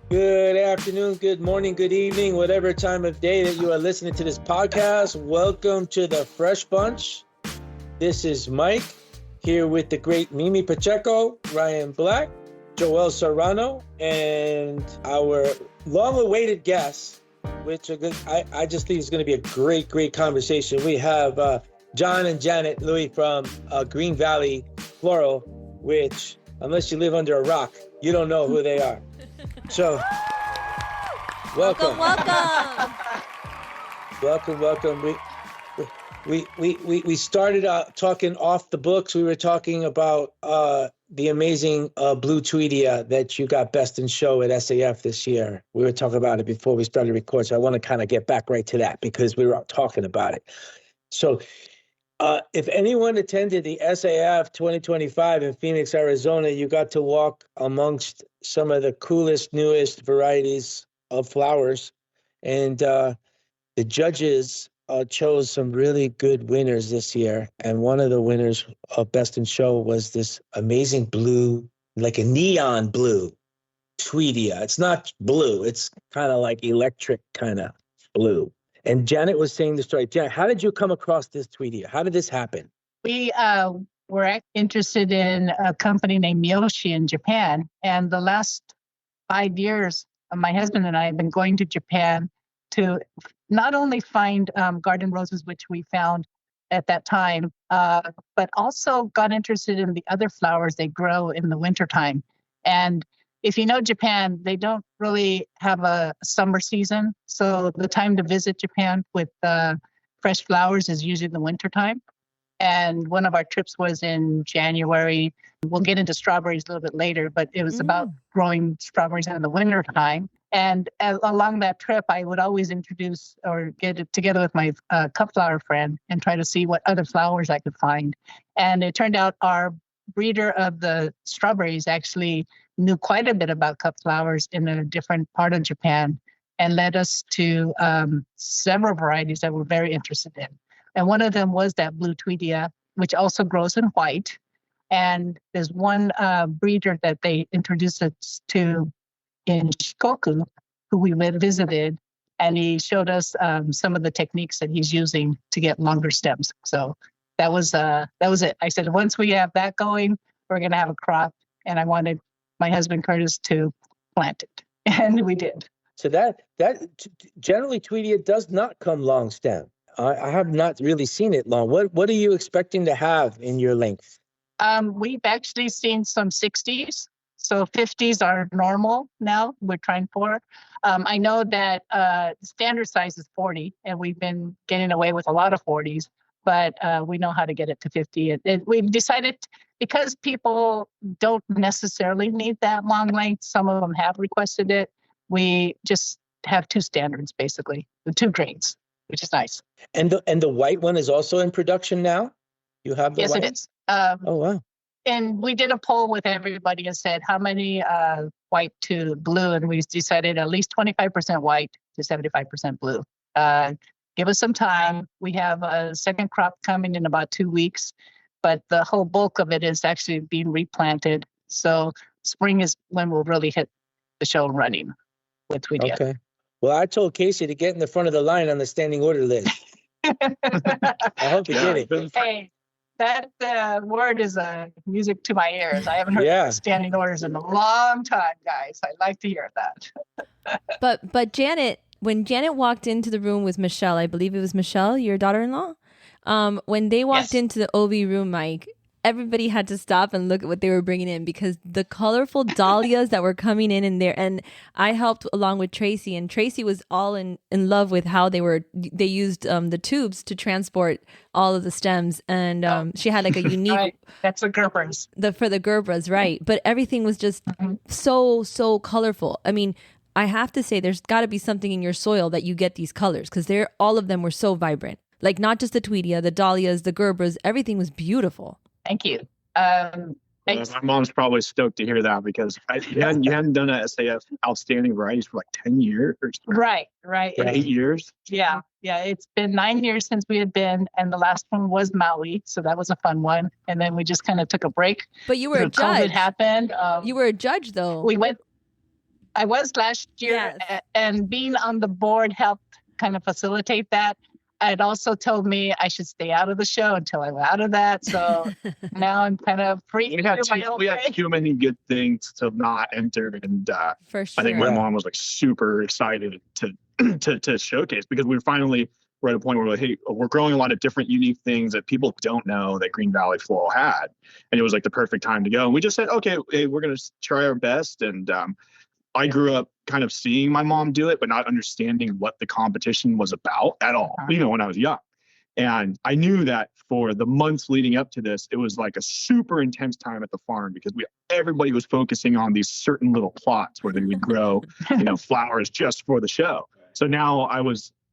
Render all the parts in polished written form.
Good afternoon, good morning, good evening, whatever time of day that you are listening to this podcast. Welcome to the Fresh Bunch. This is Mike here with the great Mimi Pacheco, Ryan Black, Joel Serrano, and our long-awaited guest, which I just think is going to be a great conversation. We have John and Janet Louie from Green Valley Floral, which, unless you live under a rock, you don't know who they are. So, welcome. We started talking off the books. We were talking about the amazing blue Tweedia that you got best in show at SAF this year. We were talking about it before we started recording, so I want to kind of get back right to that because we were talking about it. So, if anyone attended the SAF 2025 in Phoenix, Arizona, you got to walk amongst some of the coolest, newest varieties of flowers. And the judges chose some really good winners this year. And one of the winners of Best in Show was this amazing blue, like a neon blue Tweedia. It's not blue. It's kind of like electric kind of blue. And Janet was saying the story. Janet, how did you come across this Tweedia? How did this happen? We were interested in a company named Yoshi in Japan. And the last 5 years, my husband and I have been going to Japan to not only find garden roses, which we found at that time, but also got interested in the other flowers they grow in the wintertime. And if you know Japan, they don't really have a summer season. So the time to visit Japan with fresh flowers is usually the wintertime. And one of our trips was in January. We'll get into strawberries a little bit later, but it was about growing strawberries in the wintertime. And along that trip, I would always introduce or get it together with my cut flower friend and try to see what other flowers I could find. And it turned out our breeder of the strawberries actually knew quite a bit about cut flowers in a different part of Japan and led us to several varieties that we're very interested in. And one of them was that blue Tweedia, which also grows in white. And there's one breeder that they introduced us to in Shikoku, who we visited, and he showed us some of the techniques that he's using to get longer stems. So that was it. I said, once we have that going, we're going to have a crop. And I wanted my husband Curtis to plant it, and we did. So that generally Tweedia does not come long stem. I have not really seen it long. What are you expecting to have in your length? We've actually seen some 60s. So 50s are normal now. We're trying for. I know that the standard size is 40, and we've been getting away with a lot of 40s, but we know how to get it to 50. We've decided, because people don't necessarily need that long length, some of them have requested it, we just have two standards, basically, the two grades, which is nice. And the white one is also in production now? You have the yes, white? It is. Oh, wow. And we did a poll with everybody and said, how many white to blue? And we decided at least 25% white to 75% blue. Give us some time. We have a second crop coming in about 2 weeks, but the whole bulk of it is actually being replanted. So spring is when we'll really hit the show running with Tweedia. Okay. Well, I told Casey to get in the front of the line on the standing order list. I hope you get it. Hey, that word is music to my ears. I haven't heard standing orders in a long time, guys. I'd like to hear that. But Janet, when Janet walked into the room with Michelle, I believe it was Michelle, your daughter-in-law, when they walked into the OB room, Mike, everybody had to stop and look at what they were bringing in, because the colorful dahlias that were coming in there, and I helped along with Tracy, and Tracy was all in love with how they used the tubes to transport all of the stems, and she had like a unique right. That's the gerberas. For the gerberas, right? But everything was just so colorful. I mean, I have to say, there's got to be something in your soil that you get these colors, because all of them were so vibrant. Like, not just the Tweedia, the dahlias, the gerberas, everything was beautiful. Thank you. My mom's probably stoked to hear that, because you hadn't done a SAF Outstanding Varieties for like 10 years. Right. 8 years. Yeah. It's been 9 years since we had been, and the last one was Maui, so that was a fun one. And then we just kind of took a break. But you were a judge. COVID happened. You were a judge, though. We went. I was last year, Yes. and being on the board helped kind of facilitate that. It also told me I should stay out of the show until I'm out of that. So now I'm kind of free to do my own We had thing. too many good things to not enter, and For I think my sure. mom was like super excited to showcase, because we're at a point where we're like, hey, we're growing a lot of different unique things that people don't know that Green Valley Floral had, and it was like the perfect time to go. And we just said, okay, hey, we're gonna try our best. And I grew up kind of seeing my mom do it, but not understanding what the competition was about at all, when I was young. And I knew that for the months leading up to this, it was like a super intense time at the farm, because everybody was focusing on these certain little plots where they would grow, flowers just for the show. So now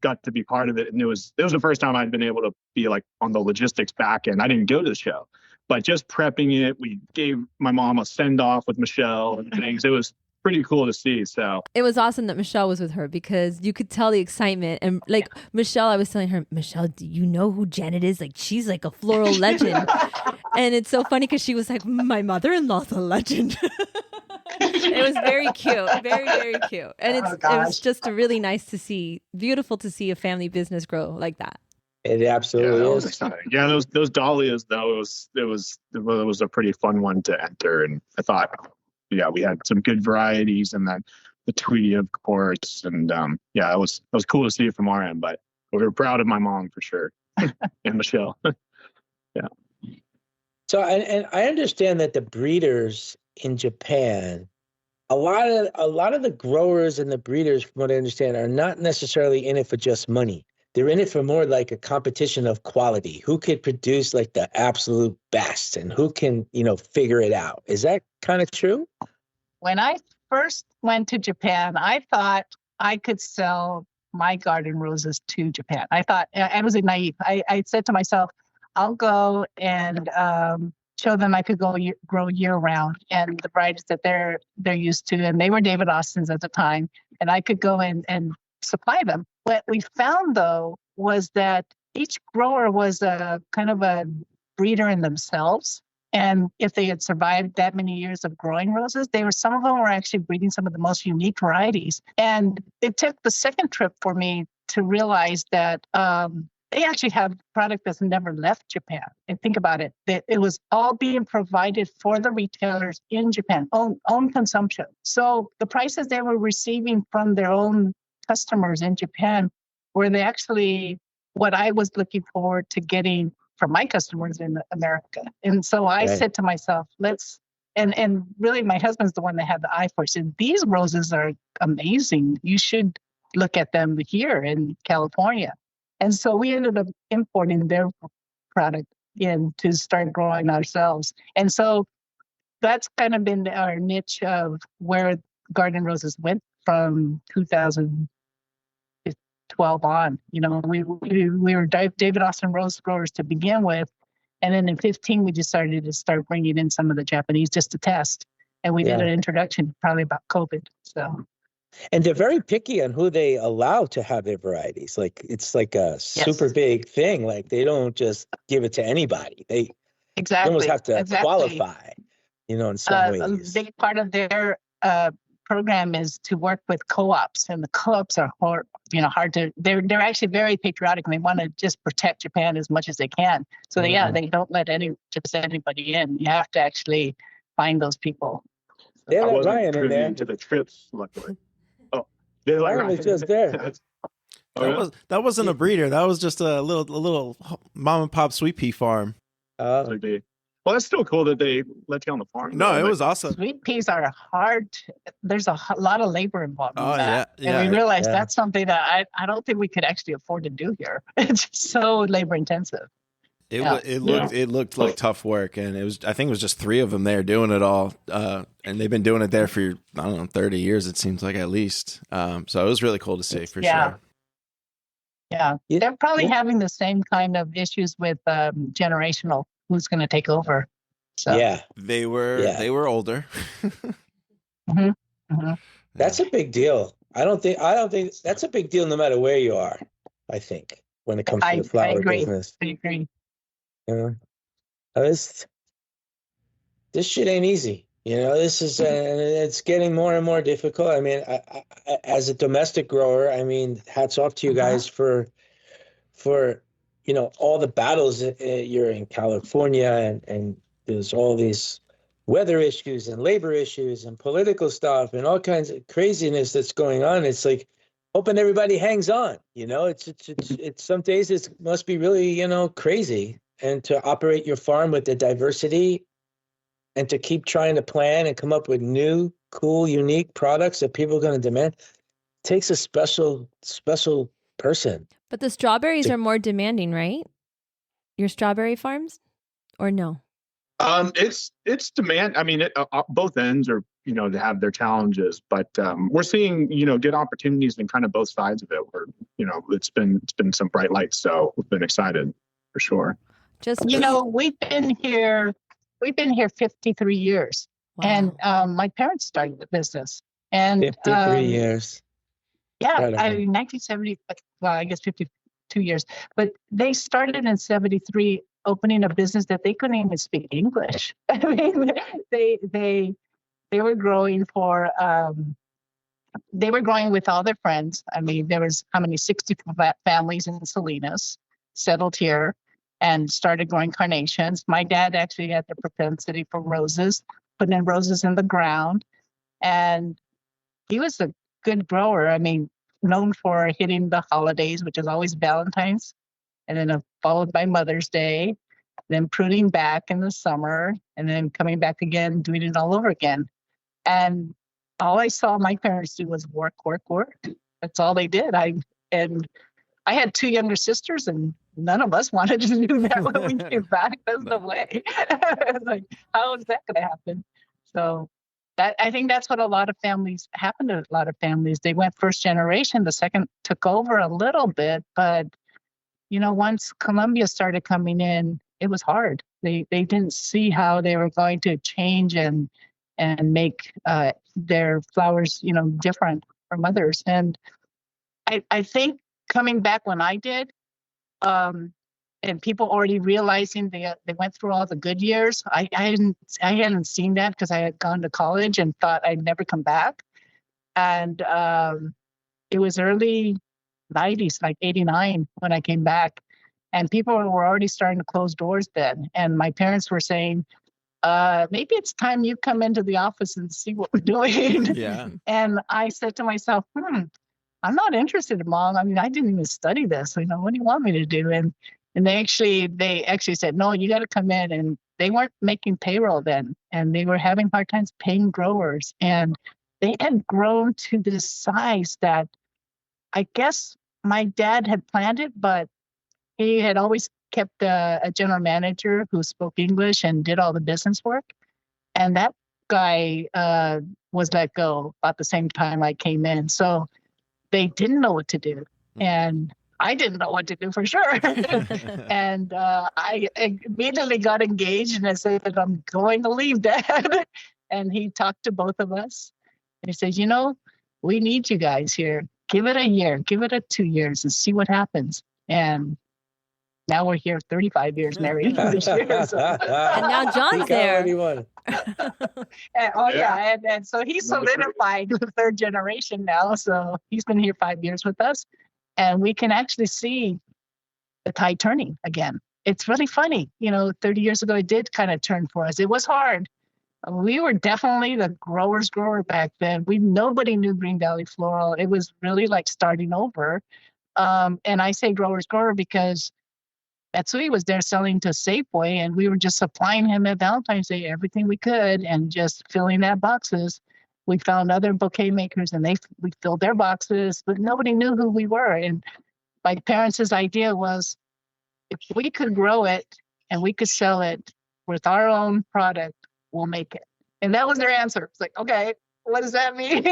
got to be part of it. And it was the first time I'd been able to be like on the logistics back end. I didn't go to the show, but just prepping it, we gave my mom a send off with Michelle and things. It was pretty cool to see. So it was awesome that Michelle was with her, because you could tell the excitement. And like Michelle, I was telling her, Michelle, do you know who Janet is? Like, she's like a floral legend. And it's so funny because she was like, my mother-in-law's a legend. It was very cute, very, very cute. And it was just really nice to see, beautiful to see a family business grow like that. It absolutely is. Exciting. Yeah, those dahlias though, it was a pretty fun one to enter. And I thought, we had some good varieties, and then the Tweedia, of course. And it was cool to see it from our end, but we were proud of my mom for sure. And Michelle. Yeah. So, and I understand that the breeders in Japan, a lot of the growers and the breeders, from what I understand, are not necessarily in it for just money. They're in it for more like a competition of quality. Who could produce like the absolute best, and who can, figure it out? Is that kind of true? When I first went to Japan, I thought I could sell my garden roses to Japan. I thought, I was naive. I said to myself, I'll go and show them I could grow year round, and the varieties that they're used to, and they were David Austin's at the time, and I could go and supply them. What we found though was that each grower was a kind of a breeder in themselves. And if they had survived that many years of growing roses, some of them were actually breeding some of the most unique varieties. And it took the second trip for me to realize that they actually have product that's never left Japan. And think about it, that it was all being provided for the retailers in Japan, own consumption. So the prices they were receiving from their own customers in Japan were what I was looking forward to getting from my customers in America. And so I said to myself, and really my husband's the one that had the eye for it. Said, these roses are amazing. You should look at them here in California. And so we ended up importing their product in to start growing ourselves. And so that's kind of been our niche of where garden roses went from 2012 on. We were David Austin rose growers to begin with. And then in 15, we decided to start bringing in some of the Japanese just to test. And we did an introduction probably about COVID. So. And they're very picky on who they allow to have their varieties. Like, it's like a super big thing. Like, they don't just give it to anybody. They almost have to qualify, in some ways. A big part of their program is to work with co-ops, and the co-ops are hard to. They're actually very patriotic, and they want to just protect Japan as much as they can. So they don't let anybody in. You have to actually find those people. They let Ryan in there to the trips, luckily. Ryan was just there. That wasn't a breeder. That was just a little mom and pop sweet pea farm. Well, that's still cool that they let you on the farm. No, it was awesome. Sweet peas are hard. There's a lot of labor involved in that. Yeah. And we realized that's something that I don't think we could actually afford to do here. It's so labor intensive. It looked like tough work, and I think it was just 3 of them there doing it all, and they've been doing it there for 30 years. It seems like, at least. So it was really cool to see for sure. Yeah, they're probably having the same kind of issues with generational. Who's going to take over? So. Yeah, they were older. Mm-hmm. Mm-hmm. That's a big deal. I don't think that's a big deal no matter where you are. I think when it comes to the flower business. I agree. This shit ain't easy. This is it's getting more and more difficult. I mean, as a domestic grower, I mean, hats off to you guys for all the battles. You're in California, and there's all these weather issues and labor issues and political stuff and all kinds of craziness that's going on. It's like hoping everybody hangs on. It's some days it must be really crazy, and to operate your farm with the diversity. And to keep trying to plan and come up with new, cool, unique products that people are going to demand takes a special person. But the strawberries are more demanding, right? Your strawberry farms, or no? It's demand. I mean, both ends are to have their challenges, but we're seeing good opportunities in kind of both sides of it. Where it's been some bright lights, so we've been excited for sure. We've been here 53 years. Wow. And my parents started the business. And 53 years. Yeah, 1970, well, I guess 52 years. But they started in 73 opening a business that they couldn't even speak English. I mean, they were growing they were growing with all their friends. I mean, there was 60 families in Salinas settled here and started growing carnations. My dad actually had the propensity for roses, putting roses in the ground. And he was a good grower. I mean, known for hitting the holidays, which is always Valentine's, and then followed by Mother's Day, then pruning back in the summer, and then coming back again, doing it all over again. And all I saw my parents do was work. That's all they did. I had two younger sisters, and none of us wanted to do that when we came back. There's no way. It's like, how is that going to happen? So I think that's what happened to a lot of families. They went first generation, the second took over a little bit, but once Colombia started coming in, it was hard. They didn't see how they were going to change and make their flowers, different from others. And I think coming back when I did, and people already realizing they went through all the good years. I hadn't seen that because I had gone to college and thought I'd never come back. And it was early 90s, like 89, when I came back. And people were already starting to close doors then. And my parents were saying, maybe it's time you come into the office and see what we're doing. Yeah. And I said to myself, I'm not interested, Mom. I mean, I didn't even study this. What do you want me to do? And they actually said, no, you got to come in. And they weren't making payroll then. And they were having hard times paying growers. And they had grown to this size that I guess my dad had planned it, but he had always kept a general manager who spoke English and did all the business work. And that guy was let go about the same time I came in. So they didn't know what to do. And I didn't know what to do for sure. And I immediately got engaged and I said that I'm going to leave, Dad. And he talked to both of us. And he said, we need you guys here. Give it a year, give it 2 years and see what happens. And now we're here 35 years married this year. So. And now John's there. And so he's solidified the third generation now. So he's been here 5 years with us. And we can actually see the tide turning again. It's really funny. 30 years ago, it did kind of turn for us. It was hard. We were definitely the grower's grower back then. Nobody knew Green Valley Floral. It was really like starting over. And I say grower's grower because Matsui was there selling to Safeway, and we were just supplying him at Valentine's Day everything we could and just filling that boxes. We found other bouquet makers, and we filled their boxes, but nobody knew who we were. And my parents' idea was, if we could grow it and we could sell it with our own product, we'll make it. And that was their answer. It's like, okay, what does that mean?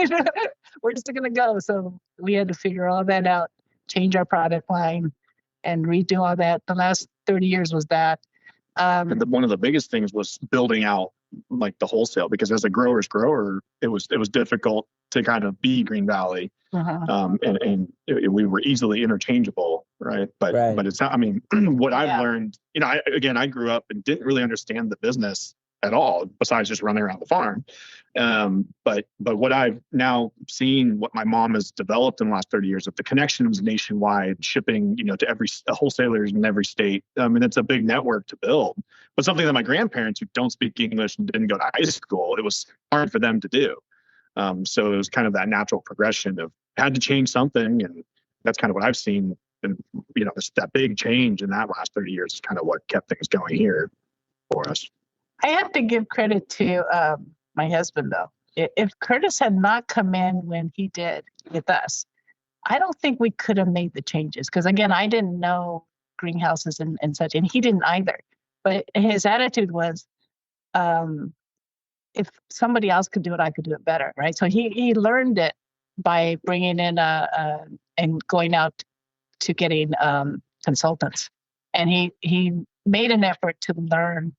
We're just going to go. So we had to figure all that out, change our product line, and redo all that. The last 30 years was that. And one of the biggest things was building out like the wholesale, because as a grower's grower, it was difficult to kind of be Green Valley. And we were easily interchangeable, right? But it's not, I mean, what I've learned, I grew up and didn't really understand the business at all, besides just running around the farm. But what I've now seen, what my mom has developed in the last 30 years, of the connections nationwide, shipping, to every wholesalers in every state. I mean, it's a big network to build, but something that my grandparents, who don't speak English and didn't go to high school, it was hard for them to do. So it was kind of that natural progression of had to change something, and that's kind of what I've seen. And that big change in that last 30 years is kind of what kept things going here for us. I have to give credit to my husband, though. If Curtis had not come in when he did with us, I don't think we could have made the changes. Because, again, I didn't know greenhouses and such, and he didn't either. But his attitude was, if somebody else could do it, I could do it better, right? So he learned it by bringing in and going out to getting consultants. And he made an effort to learn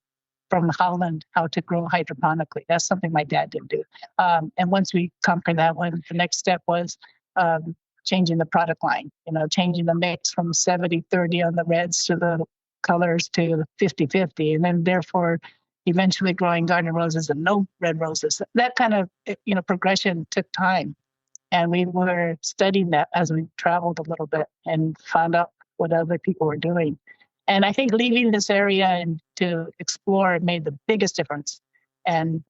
from Holland how to grow hydroponically. That's something my dad didn't do. And once we conquered that one, the next step was changing the product line, changing the mix from 70-30 on the reds to the colors to 50-50. And then therefore, eventually growing garden roses and no red roses. That kind of, progression took time. And we were studying that as we traveled a little bit and found out what other people were doing. And I think leaving this area and to explore made the biggest difference. And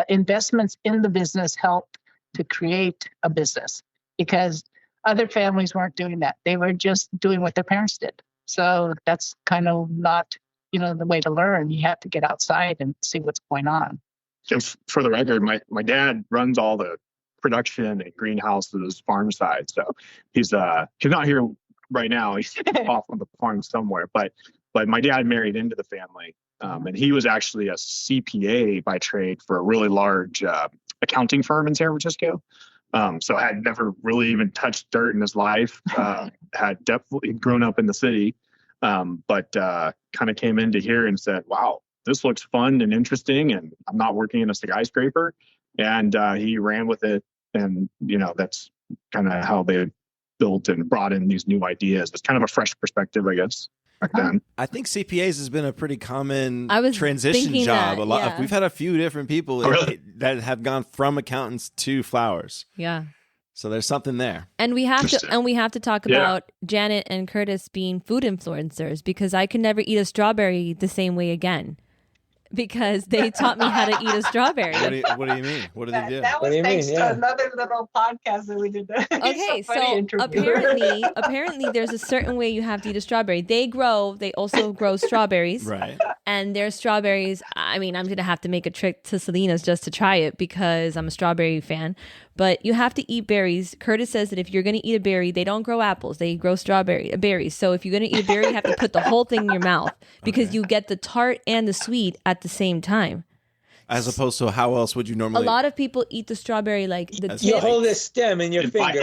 investments in the business helped to create a business, because other families weren't doing that. They were just doing what their parents did. So that's kind of not, the way to learn. You have to get outside and see what's going on. Just for the record, my dad runs all the production and greenhouses, farm side. So he's not here right now. He's off on the farm somewhere. But my dad married into the family, and he was actually a CPA by trade for a really large accounting firm in San Francisco. So had never really even touched dirt in his life. Had definitely grown up in the city, but kind of came into here and said, "Wow, this looks fun and interesting, and I'm not working in a skyscraper." And he ran with it, and that's kind of how they built and brought in these new ideas. It's kind of a fresh perspective, I guess, back then. I think CPAs has been a pretty common transition thinking job. that, A lot. yeah. We've had a few different people that have gone from accountants to flowers. Yeah. So there's something there. And we have to talk about Janet and Curtis being food influencers, because I could never eat a strawberry the same way again, because they taught me how to eat a strawberry. What do you mean? What did they do? That was thanks to another little podcast that we did. Okay, so apparently there's a certain way you have to eat a strawberry. They also grow strawberries. Right. And their strawberries, I mean, I'm going to have to make a trip to Salinas just to try it, because I'm a strawberry fan. But you have to eat berries. Curtis says that if you're going to eat a berry, they don't grow apples. They grow berries. So if you're going to eat a berry, you have to put the whole thing in your mouth, because you get the tart and the sweet at the same time. As opposed to how else would you normally? A lot of people eat the strawberry like the tip. You hold the stem in your finger.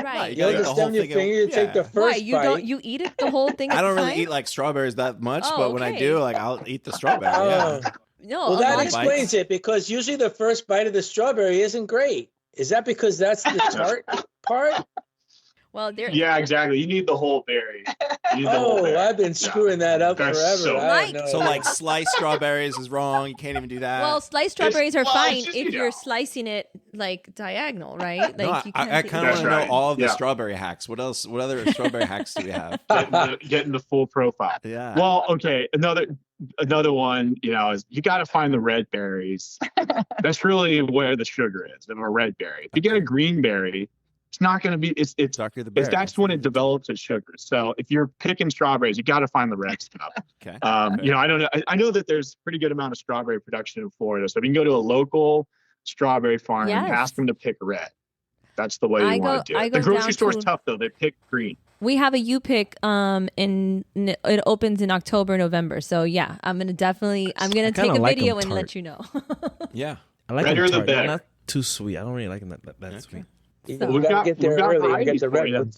Right. You hold the stem in your finger, you take the first bite. You eat it the whole thing at I don't the really time? eat like strawberries that much, Oh, but when I okay. do, I'll eat the strawberry. No, Well, a that lot of explains it, because usually the first bite of the strawberry isn't great. Is that because that's the tart part? Well, Yeah, exactly. You need the whole berry. I've been screwing that up That's forever. so- I don't know. So sliced strawberries is wrong. You can't even do that. Well, sliced strawberries are well, fine it's just, if you're slicing it like diagonal, right? No, Like I kind of want to That's know all of the right. strawberry hacks. What else? What other strawberry hacks do we have? Getting the full profile. Yeah. Well, okay. Another one, is you got to find the red berries. That's really where the sugar is in a red berry. If you get a green berry, it's not going to be. It's darker the berry. that's when it develops its sugar. So if you're picking strawberries, you got to find the red stuff. Okay. I don't know. I know that there's a pretty good amount of strawberry production in Florida. So if you can go to a local strawberry farm and ask them to pick red. That's the way you want to do it. The grocery store's tough though. They pick green. We have a U-Pick it opens in October, November. So yeah, I'm gonna take a video and let you know. Yeah. I like Redder them the tart. better. Not too sweet. I don't really like them that sweet. We've got get there early and get varieties the for red you. ones.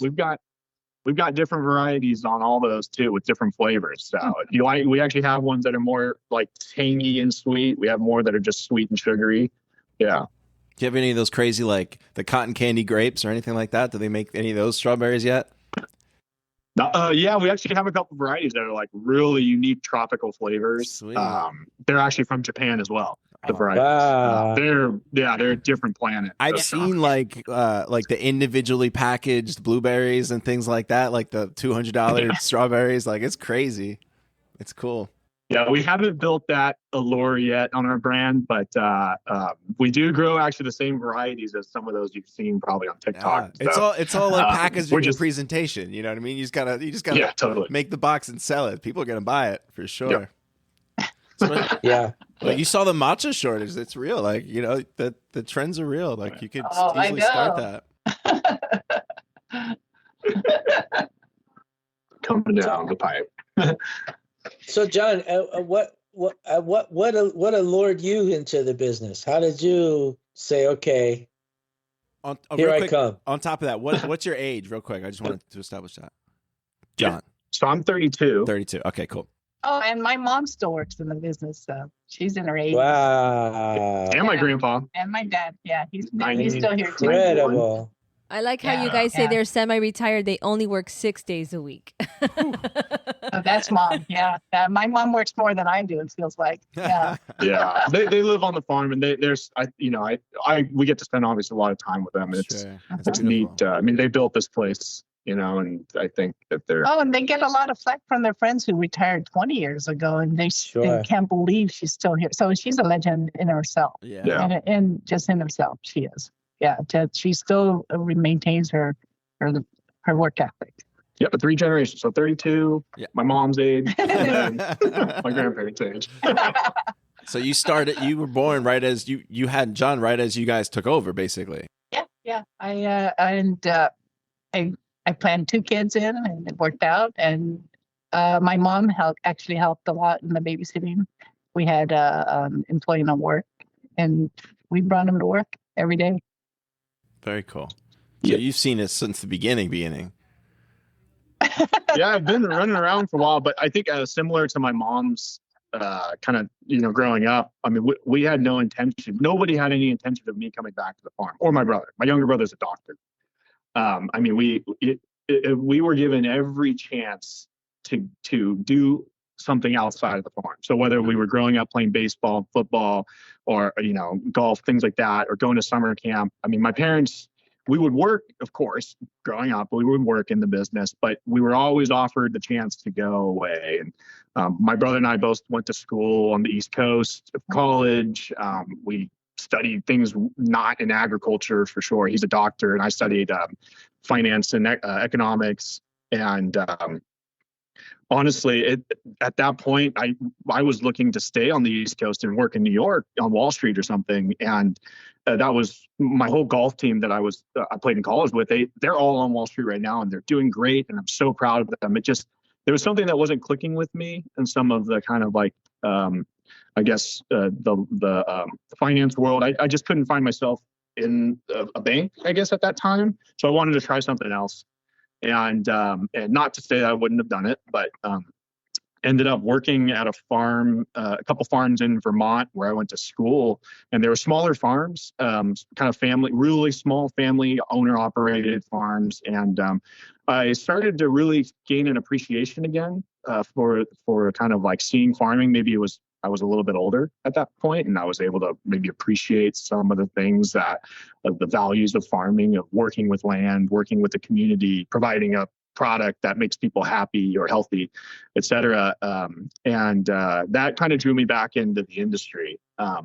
We've got different varieties on all those too, with different flavors. So if you like, we actually have ones that are more like tangy and sweet. We have more that are just sweet and sugary. Yeah. Do you have any of those crazy, like the cotton candy grapes or anything like that? Do they make any of those strawberries yet? Yeah, we actually have a couple varieties that are like really unique tropical flavors. Sweet. They're actually from Japan as well. The varieties. Wow. They're a different planet. I've seen like the individually packaged blueberries and things like that, like the $200 strawberries. Like it's crazy. It's cool. Yeah, we haven't built that allure yet on our brand, but we do grow actually the same varieties as some of those you've seen probably on TikTok. Yeah. It's all like packaging and presentation. You know what I mean? You just gotta totally make the box and sell it. People are gonna buy it for sure. Yep. Yeah. Like you saw the matcha shortage. It's real. Like, you know, the trends are real. Like you could easily start that. Coming down the pipe. So, John, what allured you into the business? How did you say, okay, here I come? On top of that, what's your age, real quick? I just wanted to establish that. John. So I'm 32. 32. Okay, cool. Oh, and my mom still works in the business, so she's in her 80s. Wow. And my grandpa. And my dad, yeah, he's still here too. Incredible. I like how you guys say they're semi-retired. They only work 6 days a week. Oh, that's mom. Yeah. My mom works more than I do, it feels like. Yeah. Yeah. They live on the farm, and we get to spend obviously a lot of time with them. It's neat. I mean, they built this place, you know, and I think that they're. Oh, and they get a lot of flack from their friends who retired 20 years ago, and they can't believe she's still here. So she's a legend in herself. Yeah. And just in herself, she is. Yeah. She still maintains her work ethic. Yeah, but 3 generations. So 32, my mom's age, and my grandparents' age. So you were born right as you had John right as you guys took over, basically. Yeah. I planned 2 kids in, and it worked out. And my mom actually helped a lot in the babysitting. We had employee on work, and we brought them to work every day. Very cool. So you've seen it since the beginning. Yeah, I've been running around for a while, but I think similar to my mom's kind of, you know, growing up, I mean, we had no intention. Nobody had any intention of me coming back to the farm, or my brother. My younger brother's a doctor. I mean, we were given every chance to do something outside of the farm. So whether we were growing up playing baseball, football, or, you know, golf, things like that, or going to summer camp. I mean, my parents, we would work, of course, growing up, we would work in the business, but we were always offered the chance to go away. And my brother and I both went to school on the East Coast of college. We studied things not in agriculture for sure. He's a doctor, and I studied finance and economics. And honestly, at that point, I was looking to stay on the East Coast and work in New York on Wall Street or something. And that was my whole golf team that I played in college with. They're all on Wall Street right now, and they're doing great. And I'm so proud of them. There was something that wasn't clicking with me, and some of the kind of like, I guess the finance world. I just couldn't find myself in a bank, I guess, at that time. So I wanted to try something else. And not to say that I wouldn't have done it, but ended up working at a farm, a couple farms in Vermont where I went to school. And there were smaller farms, kind of really small family owner-operated farms. And I started to really gain an appreciation again for kind of like seeing farming. Maybe I was a little bit older at that point, and I was able to maybe appreciate some of the things the values of farming, of working with land, working with the community, providing a product that makes people happy or healthy, et cetera. And that kind of drew me back into the industry. I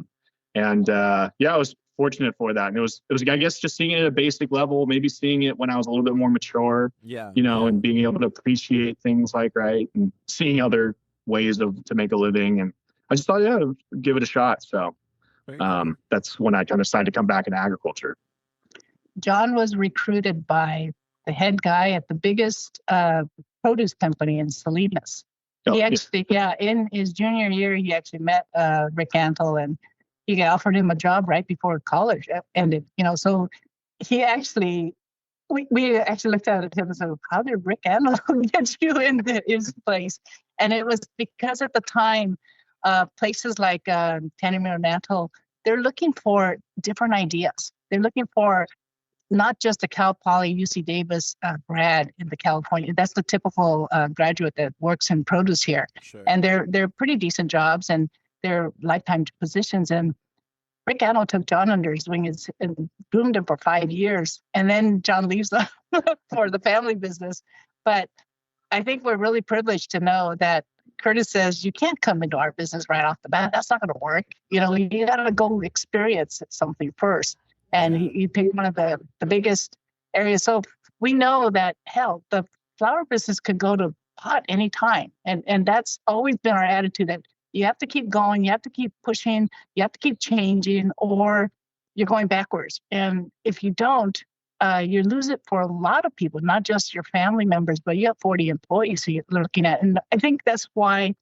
was fortunate for that. And it was, I guess, just seeing it at a basic level, maybe seeing it when I was a little bit more mature, and being able to appreciate things like, and seeing other ways to make a living. And I just thought, give it a shot. So that's when I kind of decided to come back into agriculture. John was recruited by the head guy at the biggest produce company in Salinas. He actually, in his junior year, he actually met Rick Antle, and he offered him a job right before college ended. So he actually, we actually looked at him and said, "How did Rick Antle get you into his place?" And it was because at the time, places like Tanimir and Antle, they're looking for different ideas. They're looking for not just a Cal Poly UC Davis grad in the California. That's the typical graduate that works in produce here. Sure. And they're pretty decent jobs and they're lifetime positions. And Rick Anno took John under his wing and groomed him for 5 years. And then John leaves for the family business. But I think we're really privileged to know that Curtis says, you can't come into our business right off the bat. That's not going to work. You know, you got to go experience something first. And you pick one of the biggest areas. So we know that, hell, the flower business could go to pot anytime. And that's always been our attitude, that you have to keep going, you have to keep pushing, you have to keep changing, or you're going backwards. And if you don't, you lose it for a lot of people, not just your family members, but you have 40 employees who you're looking at. And I think that's why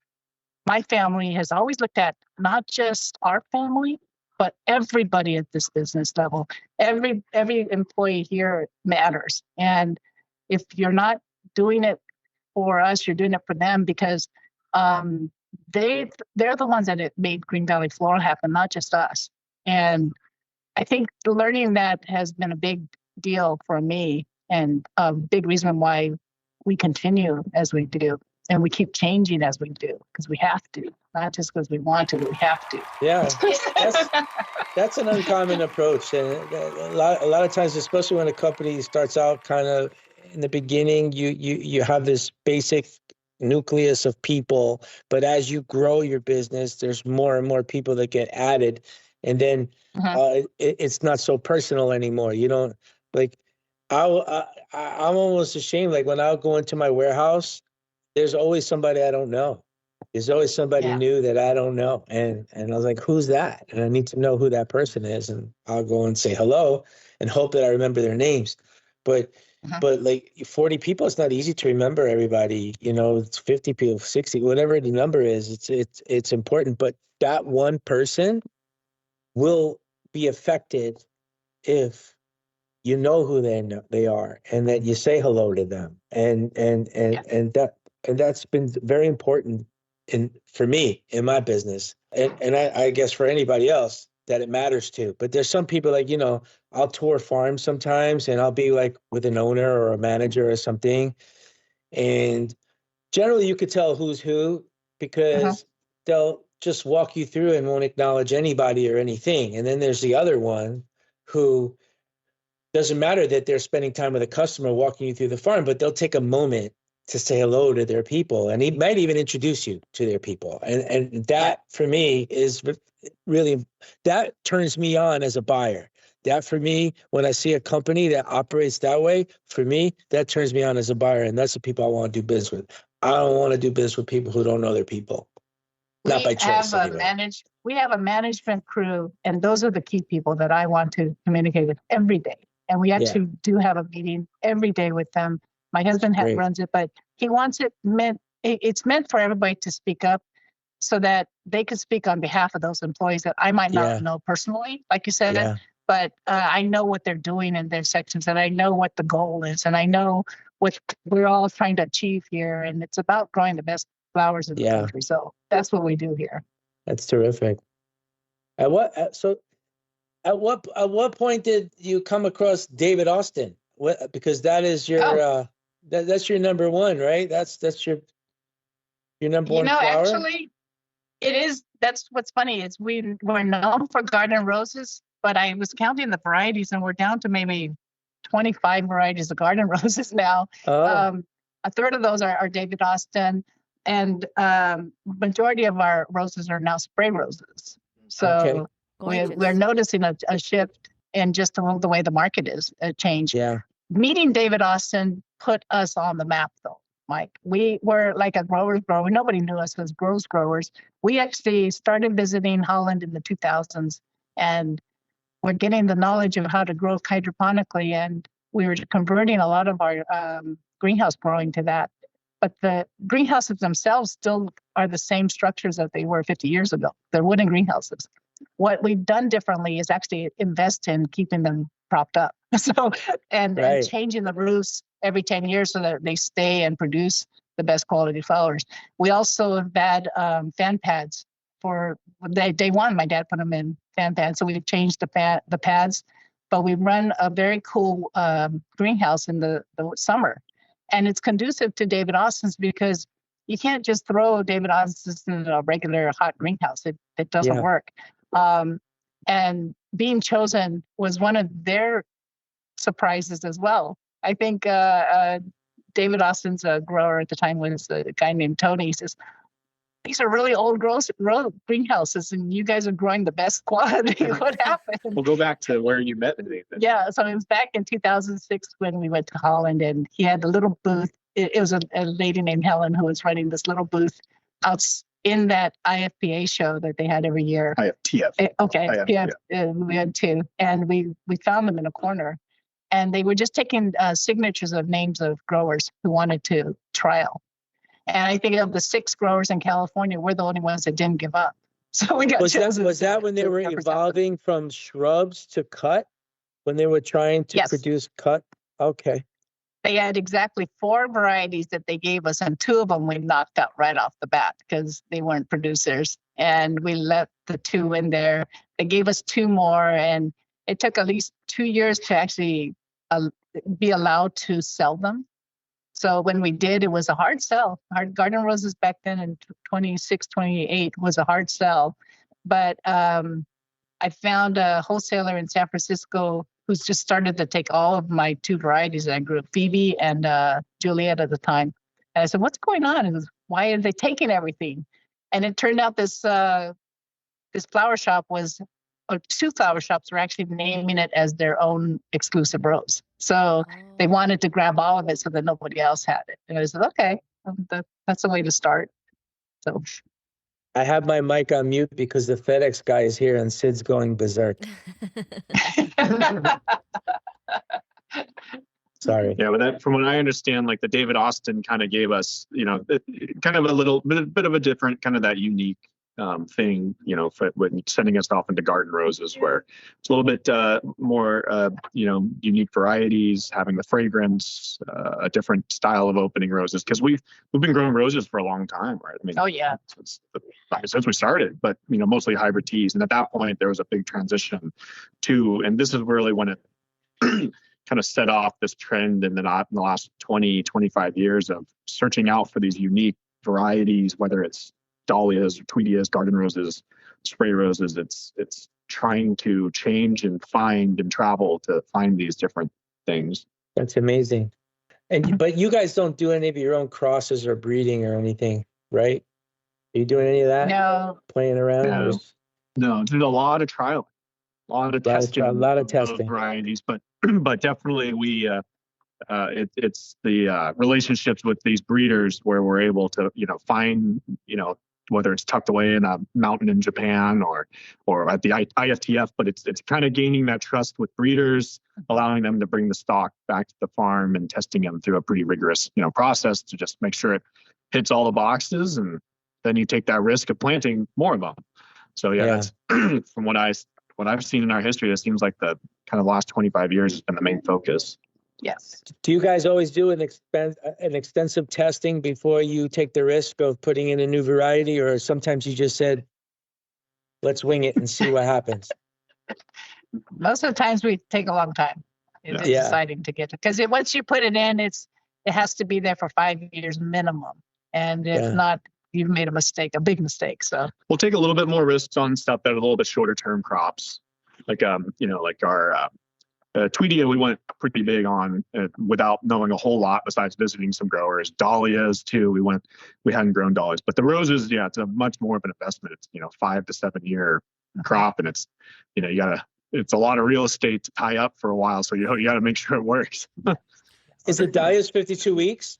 my family has always looked at not just our family, but everybody at this business level. Every employee here matters. And if you're not doing it for us, you're doing it for them, because they're the ones that made Green Valley Floral happen, not just us. And I think learning that has been a big deal for me, and a big reason why we continue as we do. And we keep changing as we do, because we have to, not just because we want to, but we have to. Yeah, that's an uncommon approach. And a lot of times, especially when a company starts out kind of in the beginning, you have this basic nucleus of people, but as you grow your business, there's more and more people that get added. And then it's not so personal anymore. You don't, like, I'm almost ashamed. Like when I'll go into my warehouse, there's always somebody I don't know. There's always somebody new that I don't know. And I was like, who's that? And I need to know who that person is. And I'll go and say hello and hope that I remember their names. But like 40 people, it's not easy to remember everybody. You know, it's 50 people, 60, whatever the number is, it's important. But that one person will be affected if you know who they are, and that you say hello to them. And that's been very important for me in my business, and I guess for anybody else that it matters to. But there's some people, like, you know, I'll tour farms sometimes, and I'll be like with an owner or a manager or something, and generally you could tell who's who, because they'll just walk you through and won't acknowledge anybody or anything. And then there's the other one who doesn't matter that they're spending time with a customer walking you through the farm, but they'll take a moment to say hello to their people, and he might even introduce you to their people. And that for me is really, that turns me on as a buyer. That for me, when I see a company that operates that way, for me, that turns me on as a buyer. And that's the people I want to do business with. I don't want to do business with people who don't know their people. Not by choice. We have a management crew, and those are the key people that I want to communicate with every day. And we actually do have a meeting every day with them. My husband runs it, but he wants it's meant for everybody to speak up, so that they can speak on behalf of those employees that I might not know personally, like you said, but I know what they're doing in their sections, and I know what the goal is, and I know what we're all trying to achieve here. And it's about growing the best flowers in the country. So that's what we do here. That's terrific. At what point did you come across David Austin? Because that is your that's your number one, right? That's your number one flower. Actually, it is. That's what's funny is we're known for garden roses, but I was counting the varieties, and we're down to maybe 25 varieties of garden roses now. A third of those are David Austin, and majority of our roses are now spray roses. So we're noticing a shift in just the way the market is changed. Yeah. Meeting David Austin put us on the map, though, Mike. We were like a grower. Nobody knew us as growers. We actually started visiting Holland in the 2000s, and we're getting the knowledge of how to grow hydroponically, and we were converting a lot of our greenhouse growing to that. But the greenhouses themselves still are the same structures that they were 50 years ago. They're wooden greenhouses. What we've done differently is actually invest in keeping them propped up. And changing the roofs every 10 years so that they stay and produce the best quality flowers. We also have had fan pads for day one. My dad put them in fan pads. So we've changed the pads but we run a very cool greenhouse in the summer. And it's conducive to David Austin's because you can't just throw David Austin's in a regular hot greenhouse. It doesn't work. And being chosen was one of their surprises as well. I think David Austin's grower at the time was a guy named Tony. He says, these are really old greenhouses, and you guys are growing the best quality. What happened? We'll go back to where you met Nathan. Yeah, so it was back in 2006 when we went to Holland, and he had a little booth. It was a lady named Helen who was running this little booth out in that IFPA show that they had every year. IFTF. Okay, IFTF. We had two, and we found them in a corner, and they were just taking signatures of names of growers who wanted to trial. And I think of the 6 growers in California, we're the only ones that didn't give up. So we got chosen. Was that when they were evolving from shrubs to cut? When they were trying to produce cut? Okay. They had exactly 4 varieties that they gave us, and 2 of them we knocked out right off the bat because they weren't producers. And we left the 2 in there. They gave us 2 more, and it took at least 2 years to actually be allowed to sell them. So when we did, it was a hard sell. Our garden roses back then in 26, 28 was a hard sell. But I found a wholesaler in San Francisco who's just started to take all of my 2 varieties that I grew, Phoebe and Juliet at the time. And I said, what's going on? And why are they taking everything? And it turned out this flower shop was, or 2 flower shops were actually naming it as their own exclusive rose. So they wanted to grab all of it so that nobody else had it. And I said, okay, that's a way to start. So I have my mic on mute because the FedEx guy is here and Sid's going berserk. Sorry. Yeah, but from what I understand, like the David Austin kind of gave us, kind of a little bit of a different kind of that unique thing, for when sending us off into garden roses, where it's a little bit more, unique varieties, having the fragrance, a different style of opening roses, because we've been growing roses for a long time, right? I mean, since we started, but mostly hybrid teas, and at that point there was a big transition to, and this is really when it kind of set off this trend in the last 20, 25 years of searching out for these unique varieties, whether it's dahlias, Tweedias, garden roses, spray roses. It's trying to change and find and travel to find these different things. That's amazing. But you guys don't do any of your own crosses or breeding or anything, right? Are you doing any of that? No. Playing around? No, there's a lot of trial, a lot of testing, a lot of testing varieties, but definitely we it's the relationships with these breeders where we're able to find whether it's tucked away in a mountain in Japan or at the IFTF, but it's kind of gaining that trust with breeders, allowing them to bring the stock back to the farm and testing them through a pretty rigorous process to just make sure it hits all the boxes, and then you take that risk of planting more of them. So that's from what I've seen in our history, it seems like the kind of last 25 years has been the main focus. Yes. Do you guys always do an extensive testing before you take the risk of putting in a new variety, or sometimes you just said, let's wing it and see what happens? Most of the times we take a long time in deciding to get it, because once you put it in, it has to be there for 5 years minimum, and if not, you've made a big mistake. So we'll take a little bit more risks on stuff that are a little bit shorter term crops, like like our Tweedia, we went pretty big on without knowing a whole lot besides visiting some growers. Dahlias too, we hadn't grown dahlias, but the roses, it's a much more of an investment. It's 5 to 7 year crop, and it's it's a lot of real estate to tie up for a while, so you got to make sure it works. Is the dahlias 52 weeks?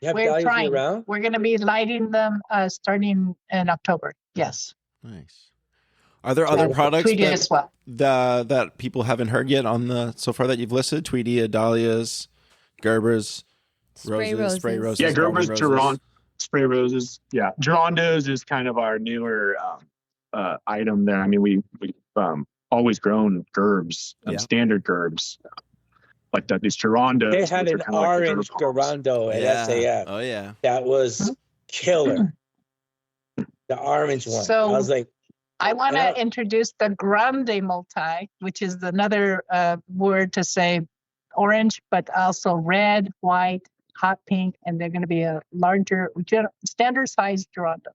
You have We're trying. Year-round? We're going to be lighting them starting in October. Yes. Nice. Are there other products that, that people haven't heard yet so far that you've listed? Tweedia, dahlias, gerberas, spray roses. Yeah, gerberas, spray roses. Yeah, gerondos is kind of our newer item there. I mean, we've always grown gerbs, standard gerbs. Like that, these gerondos. They had an orange gerondo at SAF. Oh, yeah. That was killer. The orange one. So I was like, I want to introduce the grande multi, which is another word to say orange, but also red, white, hot pink, and they're going to be a larger, standard size Geronda.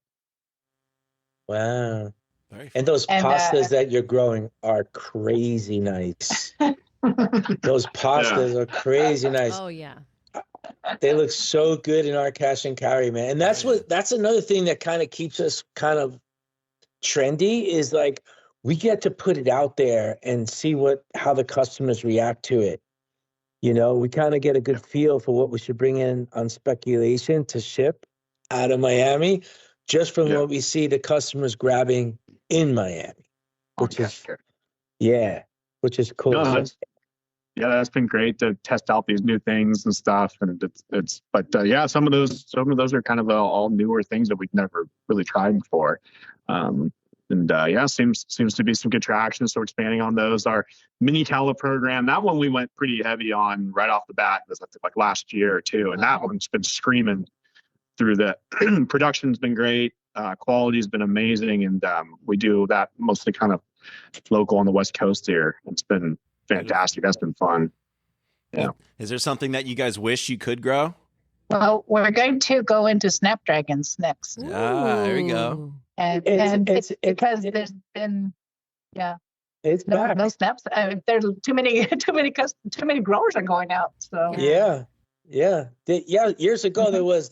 Wow. And those pastas that you're growing are crazy nice. Those pastas are crazy nice. Oh, yeah. They look so good in our cash and carry, man. And that's another thing that kind of keeps us kind of trendy is like we get to put it out there and see how the customers react to it. You know, we kind of get a good feel for what we should bring in on speculation to ship out of Miami, just from what we see the customers grabbing in Miami, which is cool. No, that's been great to test out these new things and stuff. And some of those are kind of all newer things that we've never really tried before. Seems to be some good traction. So we're expanding on those. Our mini calla program, that one we went pretty heavy on right off the bat. It was like last year or two, and that one's been screaming through the production's been great. Quality's been amazing, and we do that mostly kind of local on the West Coast here. It's been fantastic. That's been fun. Yeah. Is there something that you guys wish you could grow? Well, we're going to go into snapdragons next. There we go. And it's because there's been, it's back. No snaps. There's too many growers are going out. So years ago there was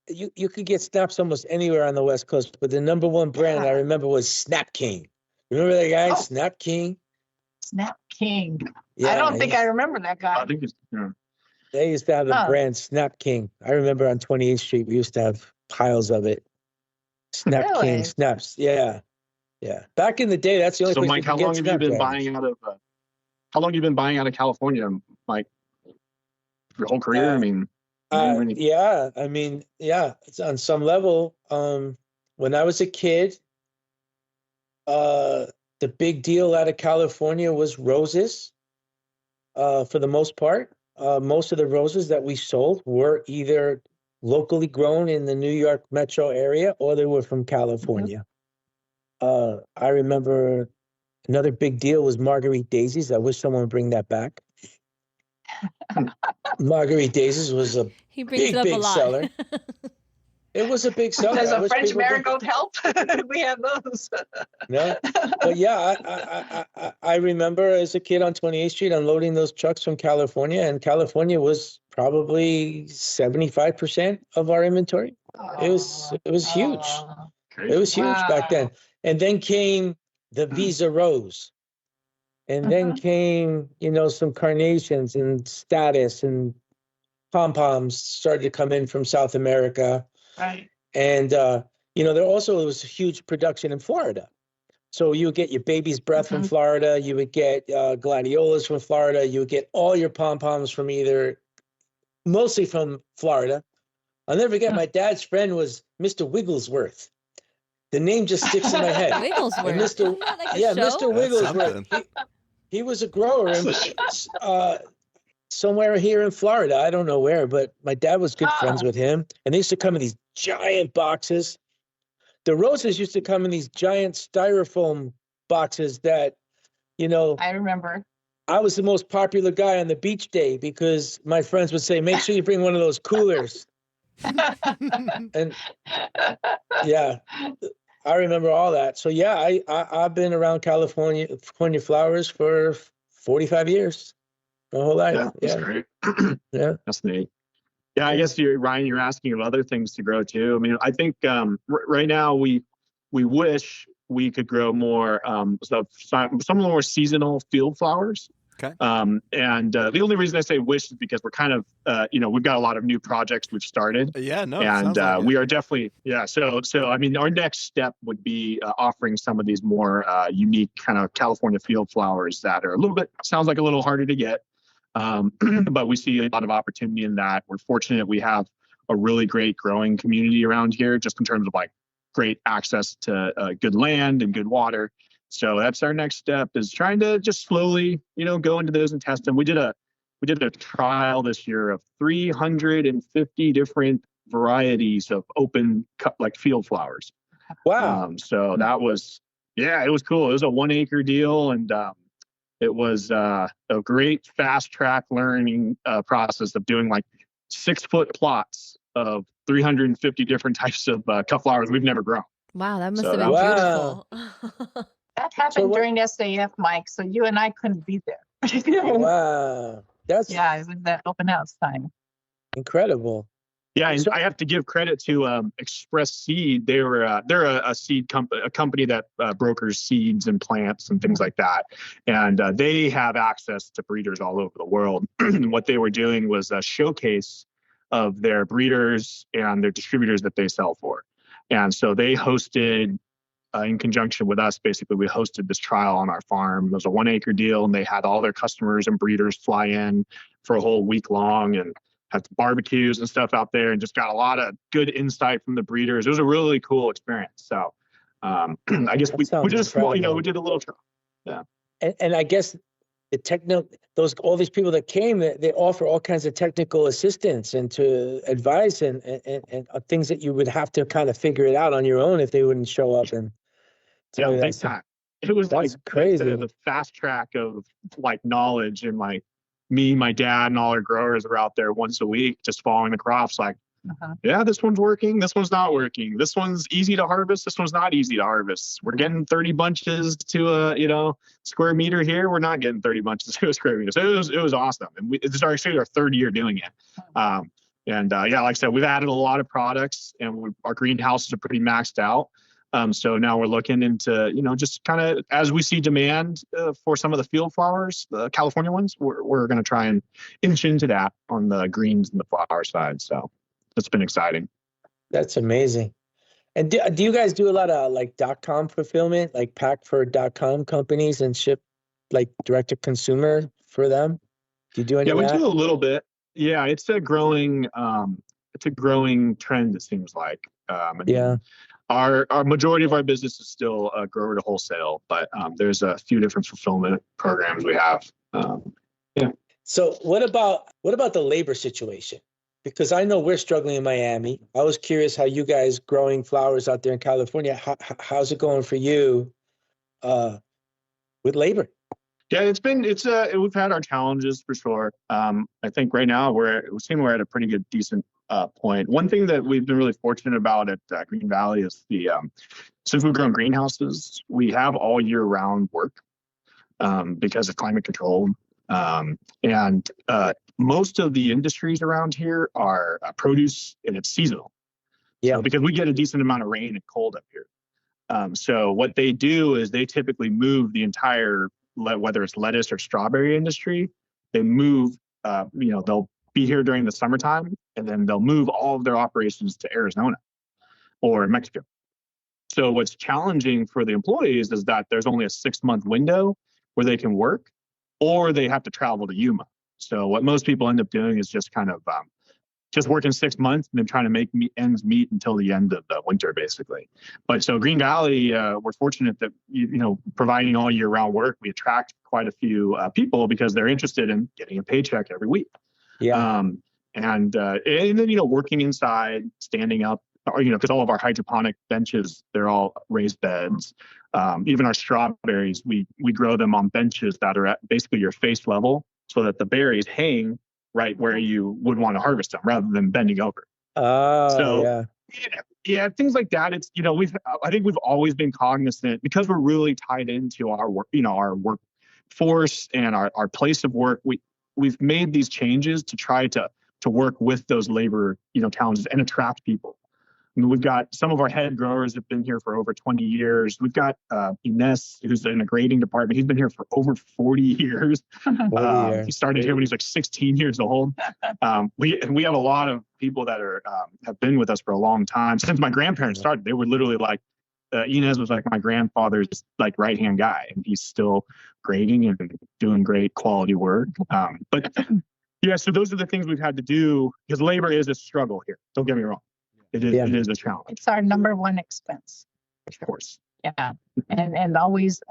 you could get snaps almost anywhere on the West Coast, but the number one brand I remember was Snap King. Remember that guy, Snap King? Snap King. Yeah, I don't think I remember that guy. I think it's. They used to have a brand, Snap King. I remember on 28th Street we used to have piles of it. Snap King snaps. Yeah. Back in the day, that's the only place. So, Mike, how long have you been buying out of? How long have you been buying out of California, Mike? Your whole career? It's on some level. When I was a kid, the big deal out of California was roses. For the most part, most of the roses that we sold were either locally grown in the New York metro area or they were from California. I remember another big deal was Marguerite Daisies. I wish someone would bring that back. Marguerite Daisies was a big seller. It was a big seller. Does a French marigold help? We have those. No, but I remember as a kid on 28th Street unloading those trucks from California, and California was probably 75% of our inventory. It was huge. It was huge back then. And then came the Visa Rose. And then came, some carnations and status and pom-poms started to come in from South America. Right. And, there also was a huge production in Florida. So you would get your baby's breath from Florida. You would get gladiolas from Florida. You would get all your pom-poms from mostly from Florida. I'll never forget, my dad's friend was Mr. Wigglesworth. The name just sticks in my head. Wigglesworth. And Mr. Wigglesworth. He was a grower in, somewhere here in Florida. I don't know where, but my dad was good friends with him. And they used to come in these giant boxes. The roses used to come in these giant styrofoam boxes that, I remember. I was the most popular guy on the beach day because my friends would say, make sure you bring one of those coolers. And I remember all that. So I've been around California flowers for 45 years, my whole life. Yeah, that's great. That's neat. Yeah, I guess Ryan, you're asking of other things to grow too. I mean, I think right now we wish we could grow more some of the more seasonal field flowers. Okay. And the only reason I say wish is because we're kind of, we've got a lot of new projects we've started. Yeah, no. And we are definitely, So I mean, our next step would be offering some of these more unique kind of California field flowers that are sounds like a little harder to get. But we see a lot of opportunity in that. We're fortunate we have a really great growing community around here, just in terms of great access to good land and good water. So that's our next step, is trying to just slowly, go into those and test them. We did a trial this year of 350 different varieties of open field flowers. Wow. So that was Yeah, it was cool. It was a 1 acre deal, and it was a great fast track learning process of doing like 6-foot plots of 350 different types of cut flowers we've never grown. Wow, that must So have been Wow. beautiful. That happened during SAF, Mike, so you and I couldn't be there. Wow. That's Yeah, it was that open house time. incredible. Yeah, and So- I have to give credit to Express Seed. They're a seed company, a company that brokers seeds and plants and things like that. And they have access to breeders all over the world. What they were doing was a showcase of their breeders and their distributors that they sell for. And so they hosted, in conjunction with us, basically, we hosted this trial on our farm. It was a 1 acre deal, and they had all their customers and breeders fly in for a whole week long and had barbecues and stuff out there, and just got a lot of good insight from the breeders. It was a really cool experience. So I guess we did a small, we did a little trial. Yeah. And I guess all these people that came, they offer all kinds of technical assistance and to advice and things that you would have to kind of figure it out on your own if they wouldn't show up and tell you big time. It was like crazy. The fast track of like knowledge, and like me, my dad, and all our growers were out there once a week just following the crops. Like, yeah, this one's working. This one's not working. This one's easy to harvest. This one's not easy to harvest. We're getting 30 bunches to a square meter here. We're not getting 30 bunches to a square meter. So it was awesome. And it's actually our 3rd year doing it. Like I said, we've added a lot of products, and our greenhouses are pretty maxed out. So now we're looking into, just kind of as we see demand for some of the field flowers, the California ones, we're going to try and inch into that on the greens and the flower side. So it's been exciting. That's amazing. And do you guys do a lot of like .com fulfillment, like pack for .com companies and ship like direct to consumer for them? Do you do any of that? Yeah, we do a little bit. Yeah, it's a growing trend, it seems like. Yeah. Our majority of our business is still grower to wholesale, but there's a few different fulfillment programs we have. So what about the labor situation? Because I know we're struggling in Miami. I was curious how you guys growing flowers out there in California. How's it going for you with labor? Yeah, we've had our challenges for sure. I think right now we're at a pretty good, decent point. One thing that we've been really fortunate about at Green Valley is since we've grown greenhouses, we have all year round work because of climate control. And most of the industries around here are produce, and it's seasonal. Yeah. So, because we get a decent amount of rain and cold up here. So what they do is they typically move the entire, whether it's lettuce or strawberry industry, they move, they'll be here during the summertime, and then they'll move all of their operations to Arizona or Mexico. So what's challenging for the employees is that there's only a 6-month window where they can work, or they have to travel to Yuma. So what most people end up doing is just kind of just working 6 months and then trying to make ends meet until the end of the winter, basically. But so Green Valley, we're fortunate that, providing all year round work, we attract quite a few people because they're interested in getting a paycheck every week. Yeah. And then, working inside, standing up, because all of our hydroponic benches, they're all raised beds. Even our strawberries, we grow them on benches that are at basically your face level, so that the berries hang right where you would want to harvest them rather than bending over. Yeah, things like that. It's, I think we've always been cognizant, because we're really tied into our work, our workforce and our place of work. We've made these changes to try to work with those labor, challenges and attract people. I mean, we've got some of our head growers have been here for over 20 years. We've got Ines, who's in a grading department. He's been here for over 40 years. He started here when he was like 16 years old. We have a lot of people that have been with us for a long time. Since my grandparents started, they were literally like, Ines was like my grandfather's like right-hand guy, and he's still grading and doing great quality work. But yeah, so those are the things we've had to do, because labor is a struggle here. Don't get me wrong. It is a challenge. It's our number one expense. Of course. Yeah. And always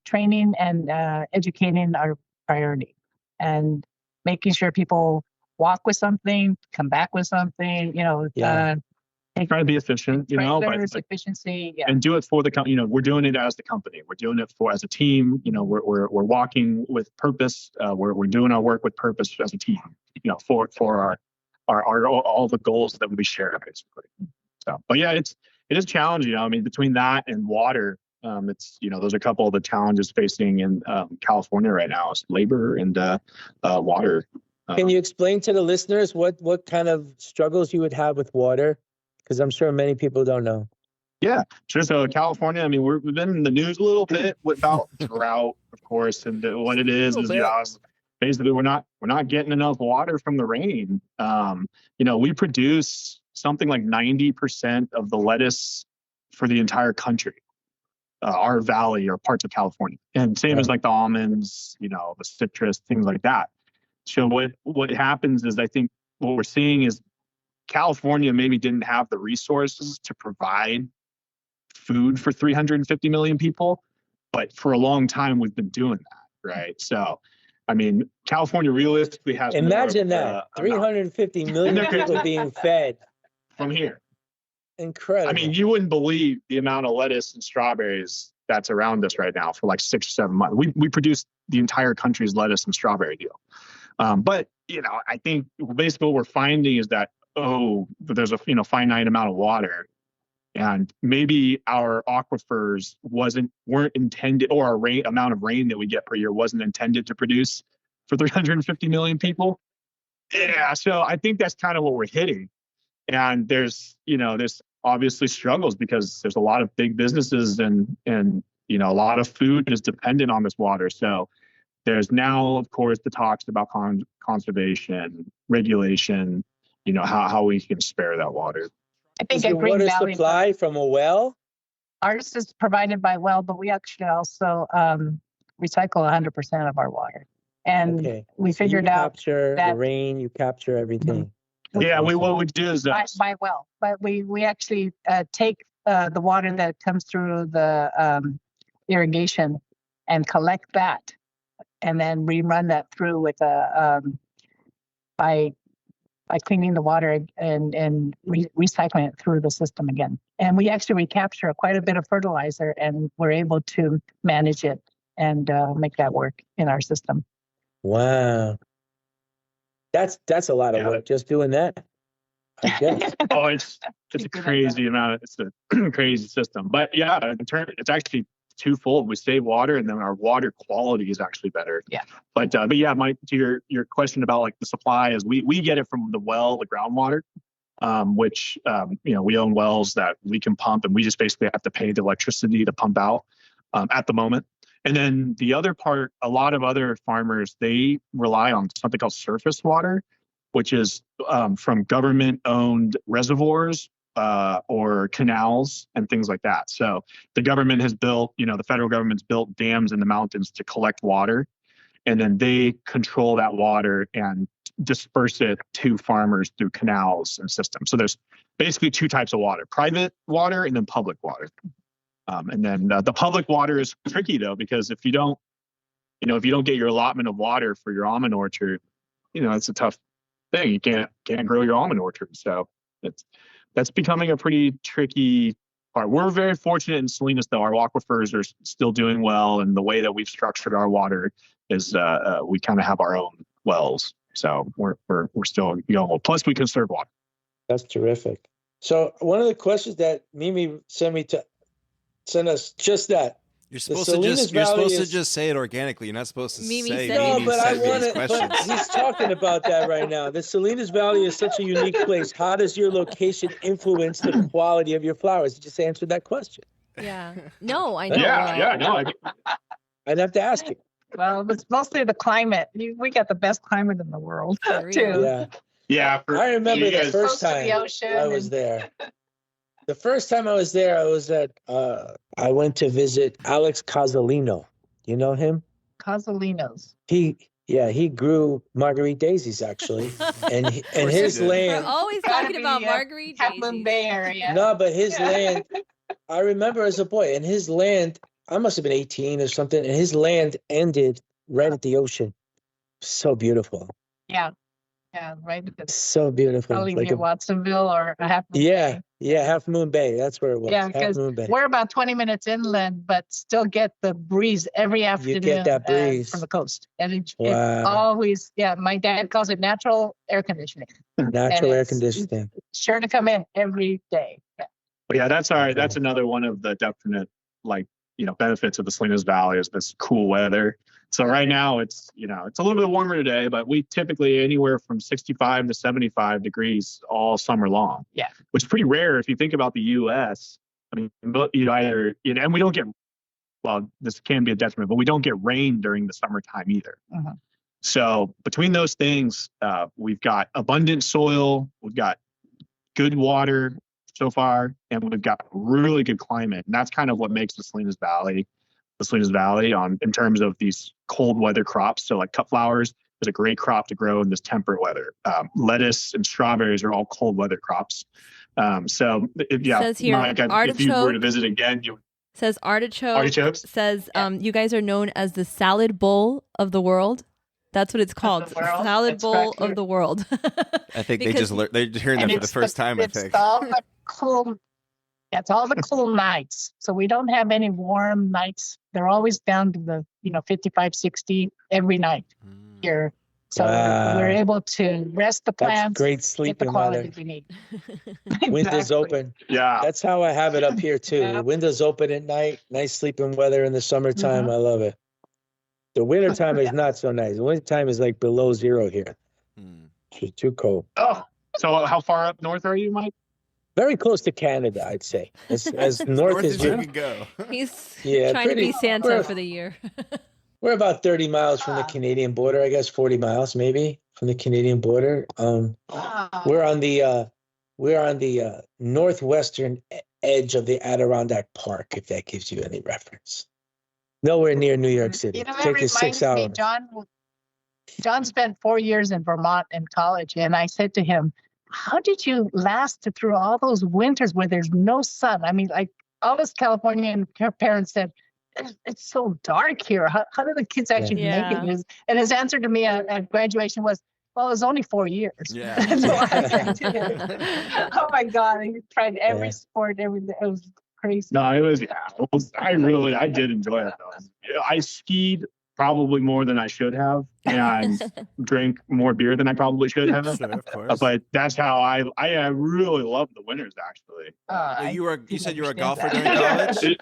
training and educating our priority, and making sure people walk with something, come back with something, trying to be efficient, but efficiency, and do it for the company. We're doing it as the company. We're doing it as a team. We're walking with purpose. We're doing our work with purpose as a team. For our all the goals that we share, basically. So, but yeah, it is challenging. I mean, between that and water, it's those are a couple of the challenges facing in California right now is labor and water. Can you explain to the listeners what kind of struggles you would have with water? Because I'm sure many people don't know. Yeah, sure. So California, I mean, we've been in the news a little bit about drought, of course, and what it is basically we're not getting enough water from the rain. We produce something like 90% of the lettuce for the entire country, our valley or parts of California, and same as like the almonds, the citrus, things like that. So what happens is I think what we're seeing is California maybe didn't have the resources to provide food for 350 million people, but for a long time we've been doing that, right? So, I mean, California realistically has imagine that 350 million people being fed from here. Incredible. I mean, you wouldn't believe the amount of lettuce and strawberries that's around us right now for like 6 or 7 months. We produce the entire country's lettuce and strawberry deal. But I think basically what we're finding is that there's a finite amount of water, and maybe our aquifers weren't intended, or our amount of rain that we get per year wasn't intended to produce for 350 million people. Yeah, so I think that's kind of what we're hitting, and there's obviously struggles because there's a lot of big businesses and a lot of food is dependent on this water. So there's now, of course, the talks about conservation, regulation, how we can spare that water. I think is your water supply from a well? Ours is provided by well, but we actually also recycle 100% of our water. And we figured out capture the rain, you capture everything. Mm-hmm. Yeah, what we do is by well, but we actually take the water that comes through the irrigation and collect that, and then rerun that through with by cleaning the water and recycling it through the system again. And we actually recapture quite a bit of fertilizer, and we're able to manage it and make that work in our system. Wow. That's a lot of work just doing that. I guess. Oh, it's a crazy amount. It's a crazy system. But yeah, it's actually twofold. We save water, and then our water quality is actually better. Yeah. But yeah, Mike, to your question about like the supply is we get it from the well, the groundwater, which we own wells that we can pump, and we just basically have to pay the electricity to pump out at the moment. And then the other part, a lot of other farmers, they rely on something called surface water, which is from government-owned reservoirs or canals and things like that. So the government has built, the federal government's built dams in the mountains to collect water, and then they control that water and disperse it to farmers through canals and systems. So there's basically 2 types of water: private water and then public water. And then the public water is tricky though, because if you don't get your allotment of water for your almond orchard, it's a tough thing. You can't grow your almond orchard. So that's becoming a pretty tricky part. We're very fortunate in Salinas though. Our aquifers are still doing well, and the way that we've structured our water is we kind of have our own wells. So we're still going. Plus we conserve water. That's terrific. So one of the questions that Mimi sent us just that. You're supposed to just say it organically. You're not supposed to Mimi say. No, but I want to. But he's talking about that right now. The Salinas Valley is such a unique place. How does your location influence the quality of your flowers? You just answered that question. Yeah. No, I know. Yeah. No, I'd have to ask you. Well, it's mostly the climate. We got the best climate in the world too. Yeah. Yeah. I remember the first time I was there. The first time I was there, I went to visit Alex Cozzolino. You know him? Cozzolinos. He grew marguerite daisies actually, and his land. We're always talking about marguerite daisies. Bay Area. No, but his land. I remember as a boy, and his land. I must have been 18 or something, and his land ended right at the ocean. So beautiful. Yeah. Yeah, right. So beautiful. Probably Like near Watsonville or a Half Moon Bay. Half Moon Bay. That's where it was. Yeah, Half because Moon Bay. we're about 20 minutes inland, but still get the breeze every afternoon. You get that breeze from the coast. And it's Wow. always, my dad calls it natural air conditioning. Natural air conditioning. It's sure to come in every day. Yeah. But yeah, that's all right. That's another one of the definite, benefits of the Salinas Valley is this cool weather. So right now it's a little bit warmer today, but we typically anywhere from 65 to 75 degrees all summer long. Yeah. Which is pretty rare if you think about the U.S. I mean, and we don't get, this can be a detriment, but we don't get rain during the summertime either. Uh-huh. So between those things, we've got abundant soil, we've got good water so far, and we've got really good climate. And that's kind of what makes the Salinas Valley in terms of these cold weather crops. So like cut flowers is a great crop to grow in this temperate weather. Lettuce and strawberries are all cold weather crops. Says here, Mike, if you were to visit again, says artichokes. Says you guys are known as the salad bowl of the world. That's what it's called. Salad bowl of the world. I think they're hearing that for the first time, I think. It's all the cool. It's all the cool nights. So we don't have any warm nights. They're always down to the 55, 60 every night here. So we're able to rest the plants. That's great get the sleeping quality weather. we need. Windows open. Yeah. That's how I have it up here too. Yeah. Windows open at night. Nice sleeping weather in the summertime. Mhm. I love it. The wintertime is not so nice. The wintertime is like below zero here. It's too cold. Oh, so how far up north are you, Mike? Very close to Canada, I'd say. As north as you you can go. He's Yeah, trying to be Santa we're- for the year. We're about 30 miles from the Canadian border, I guess 40 miles maybe from the Canadian border. We're on the northwestern edge of the Adirondack Park, if that gives you any reference. Nowhere near New York City. It Take you 6 reminds me, hours. John spent 4 years in Vermont in college, and I said to him, how did you last through all those winters where there's no sun? I mean, like all us Californian parents said, it's so dark here. How do the kids actually make it? And his answer to me at graduation was, well, it was only 4 years. Yeah. So I said to him, oh my God, he tried every sport, everything. It was crazy. No, I did enjoy it though. I skied probably more than I should have, and drink more beer than I probably should have. Sure, of course. But that's how I really love the winters actually. You said you were a golfer during college?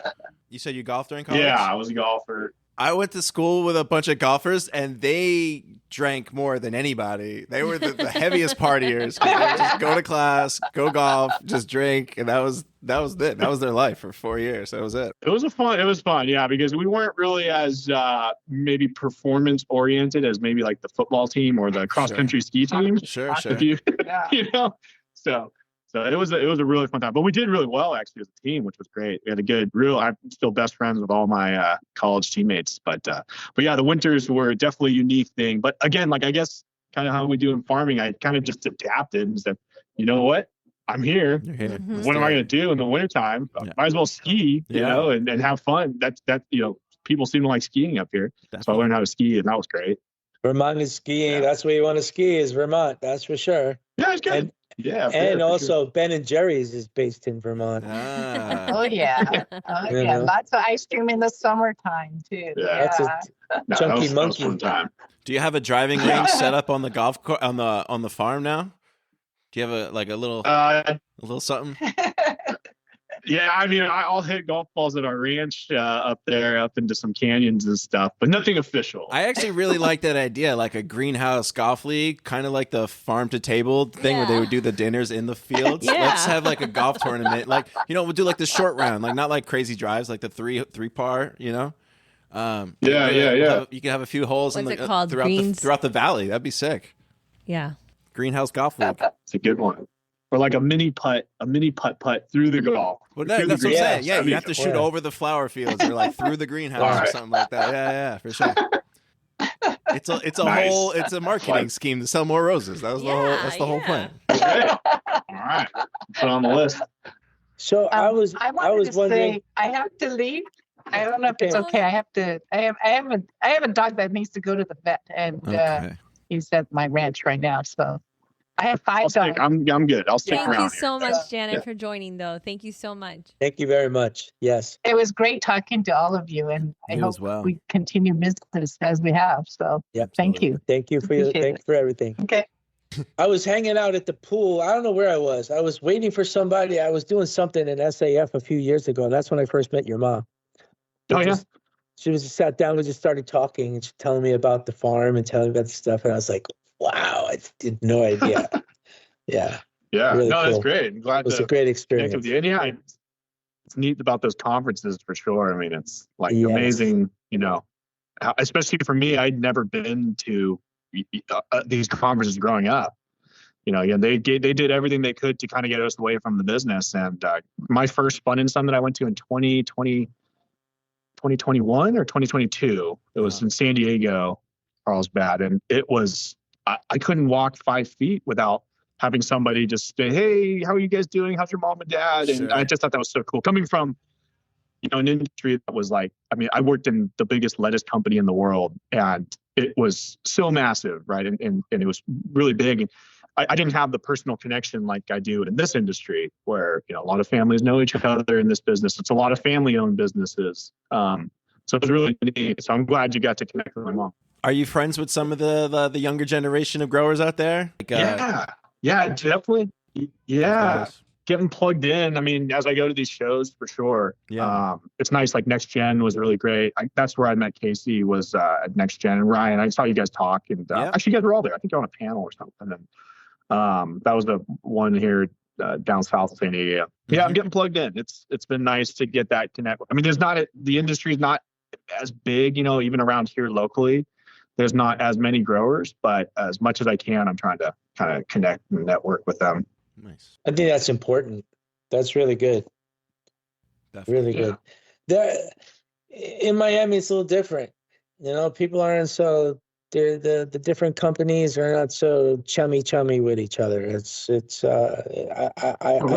You said you golfed during college? Yeah, I was a golfer. I went to school with a bunch of golfers, and they drank more than anybody. They were the heaviest partiers. They would just go to class, go golf, just drink, and that was it. That was their life for 4 years. That was it. It was fun, yeah, because we weren't really as maybe performance oriented as maybe like the football team or the cross country ski team. Sure. So it was a really fun time, but we did really well actually as a team, which was great. We had I'm still best friends with all my college teammates, but yeah, the winters were definitely a unique thing. But again, like I guess kind of how we do in farming, I kind of just adapted and said, you know what? I'm here. Mm-hmm. What am I going to do in the wintertime? Yeah. Might as well ski, and have fun. That's people seem to like skiing up here. Definitely. So I learned how to ski, and that was great. Vermont is skiing. Yeah. That's where you want to ski is Vermont. That's for sure. Yeah, it's good. And also Ben and Jerry's is based in Vermont. Oh yeah. Lots of ice cream in the summertime too. Yeah. That's a chunky monkey. Fun time. Do you have a driving range set up on the golf course on the farm now? Do you have a little something? Yeah, I mean, I'll hit golf balls at our ranch up into some canyons and stuff, but nothing official. I actually really like that idea, like a greenhouse golf league, kind of like the farm to table thing where they would do the dinners in the fields. Yeah. Let's have like a golf tournament, like we'll do like the short round, like not like crazy drives, like the three par, Yeah. You can have a few holes What's it called? Greens? throughout the valley. That'd be sick. Yeah. Greenhouse golf league. It's a good one. Or like a mini putt through the golf. Well, that's what I'm saying. Yeah, you have to shoot Yeah. over the flower fields or like through the greenhouse or something like that. Yeah, for sure. It's a Nice. it's a marketing scheme to sell more roses. That's the whole plan. Okay. All right. Put it on the list. So I was wanted to wondering. say I have to leave. I don't know if it's okay. I have a dog that needs to go to the vet, and Okay. He's at my ranch right now. So I have 5 dogs. I'm good. I'll stick around. Thank you so here. much, Janet, for joining, though. Thank you so much. Thank you very much. Yes. It was great talking to all of you, and I hope we continue business as we have. So thank you. Thank you for everything. Okay. I was hanging out at the pool. I don't know where I was. I was waiting for somebody. I was doing something in SAF a few years ago. And that's when I first met your mom. She was just sat down. We just started talking, and she telling me about the farm and telling me about the stuff. And I was like, "Wow, I had no idea." Yeah. Really cool. That's great. I'm glad it was a great experience. With you. And it's neat about those conferences for sure. I mean, it's like amazing. Especially for me, I'd never been to these conferences growing up. They did everything they could to kind of get us away from the business. And my first Fun and Sun that I went to in 2021 or 2022, it was in San Diego, Carlsbad, and it was I couldn't walk 5 feet without having somebody just say, "Hey, how are you guys doing? How's your mom and dad?" And I just thought that was so cool, coming from an industry that was like, I mean, I worked in the biggest lettuce company in the world, and it was so massive, right? And it was really big. And I didn't have the personal connection like I do in this industry, where a lot of families know each other in this business. It's a lot of family-owned businesses, so it was really neat. So I'm glad you got to connect with my mom. Are you friends with some of the younger generation of growers out there? Yeah, definitely. Yeah. Getting plugged in. I mean, as I go to these shows, for sure. Yeah. It's nice. Like Next Gen was really great. That's where I met Casey, was at Next Gen. And Ryan, I saw you guys talk, and actually you guys were all there. I think you're on a panel or something. And that was the one here down south of San Diego. Yeah, I'm getting plugged in. It's been nice to get that connect. I mean, the industry is not as big, even around here locally. There's not as many growers, but as much as I can, I'm trying to kind of connect and network with them. Nice. I think that's important. That's really good. Definitely. Really good. There, in Miami, it's a little different. People aren't so. The different companies are not so chummy with each other. I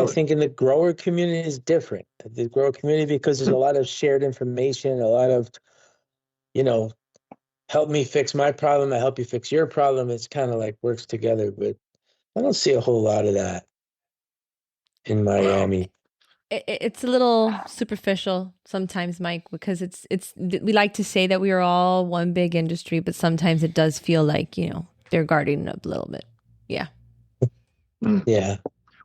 think in the grower community is different. The grower community, because there's a lot of shared information, a lot of, help me fix my problem, I help you fix your problem. It's kind of like works together, but I don't see a whole lot of that in Miami. It's a little superficial sometimes, Mike, because we like to say that we are all one big industry, but sometimes it does feel like, they're guarding it up a little bit. Yeah. Yeah.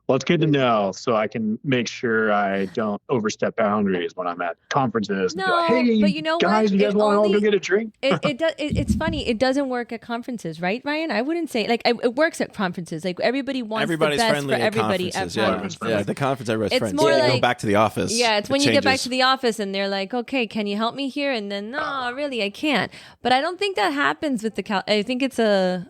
Well, it's good to know, so I can make sure I don't overstep boundaries when I'm at conferences. No, like, hey, but you know guys, what? you guys want to all go get a drink? It's funny. It doesn't work at conferences, right, Ryan? I wouldn't say it works at conferences. Like everybody's the best friendly for everybody at conferences. Yeah, the conference everybody's friends. More like, go back to the office. Yeah, it's when you get back to the office and they're like, "Okay, can you help me here?" And then, "No, really, I can't." But I don't think that happens with I think it's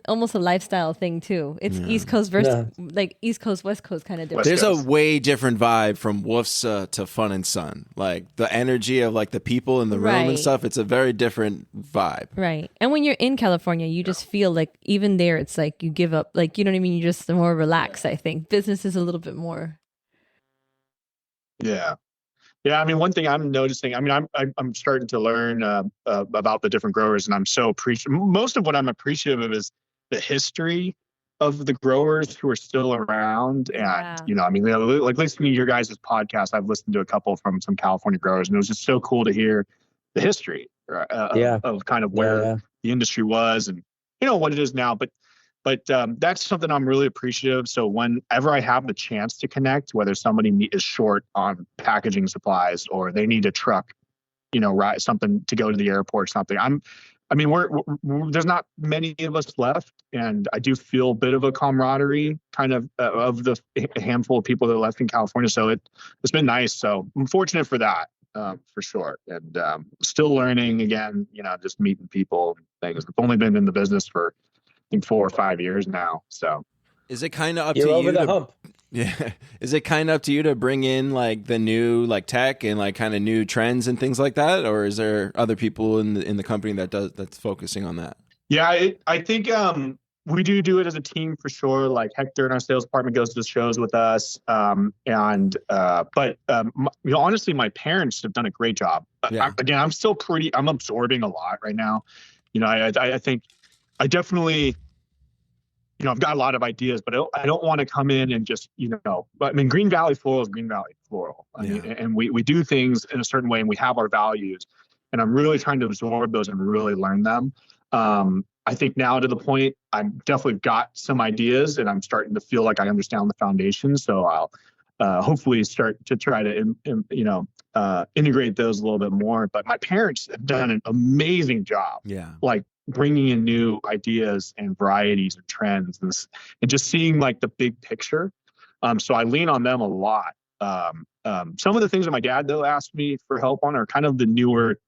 almost a lifestyle thing too. It's East Coast versus like East Coast, West Coast kind of different. There's a way different vibe from Woofs to Fun and Sun. Like the energy of like the people in the room and stuff. It's a very different vibe. Right. And when you're in California, you just feel like even there, it's like you give up. Like, you know what I mean? You're just more relaxed, I think. Business is a little bit more. Yeah. Yeah. I mean, one thing I'm noticing, I mean, I'm starting to learn about the different growers, and I'm so appreciative. Most of what I'm appreciative of is the history of the growers who are still around. And, I mean, like listening to your guys' podcast, I've listened to a couple from some California growers, and it was just so cool to hear the history of kind of where the industry was and, what it is now. But that's something I'm really appreciative. So whenever I have the chance to connect, whether somebody is short on packaging supplies or they need a truck, something to go to the airport or something, there's not many of us left, and I do feel a bit of a camaraderie kind of the handful of people that are left in California. So it's been nice. So I'm fortunate for that, for sure. And still learning again, just meeting people and things. I've only been in the business for I think 4 or 5 years now. So is it kind of up You're to over you the to hump. Yeah. Is it kind of up to you to bring in like the new like tech and like kind of new trends and things like that? Or is there other people in the company that's focusing on that? Yeah, I think we do it as a team for sure. Like Hector in our sales department goes to the shows with us. But honestly, my parents have done a great job. I'm still I'm absorbing a lot right now. I think I definitely I've got a lot of ideas, but I don't want to come in and just, but I mean, Green Valley Floral is Green Valley Floral. I mean, and we do things in a certain way and we have our values, and I'm really trying to absorb those and really learn them. I think now to the point, I've definitely got some ideas and I'm starting to feel like I understand the foundation. So I'll hopefully start to try to, integrate those a little bit more. But my parents have done an amazing job. Yeah. Like bringing in new ideas and varieties and trends and just seeing like the big picture. So I lean on them a lot. Some of the things that my dad though asked me for help on are kind of the newer,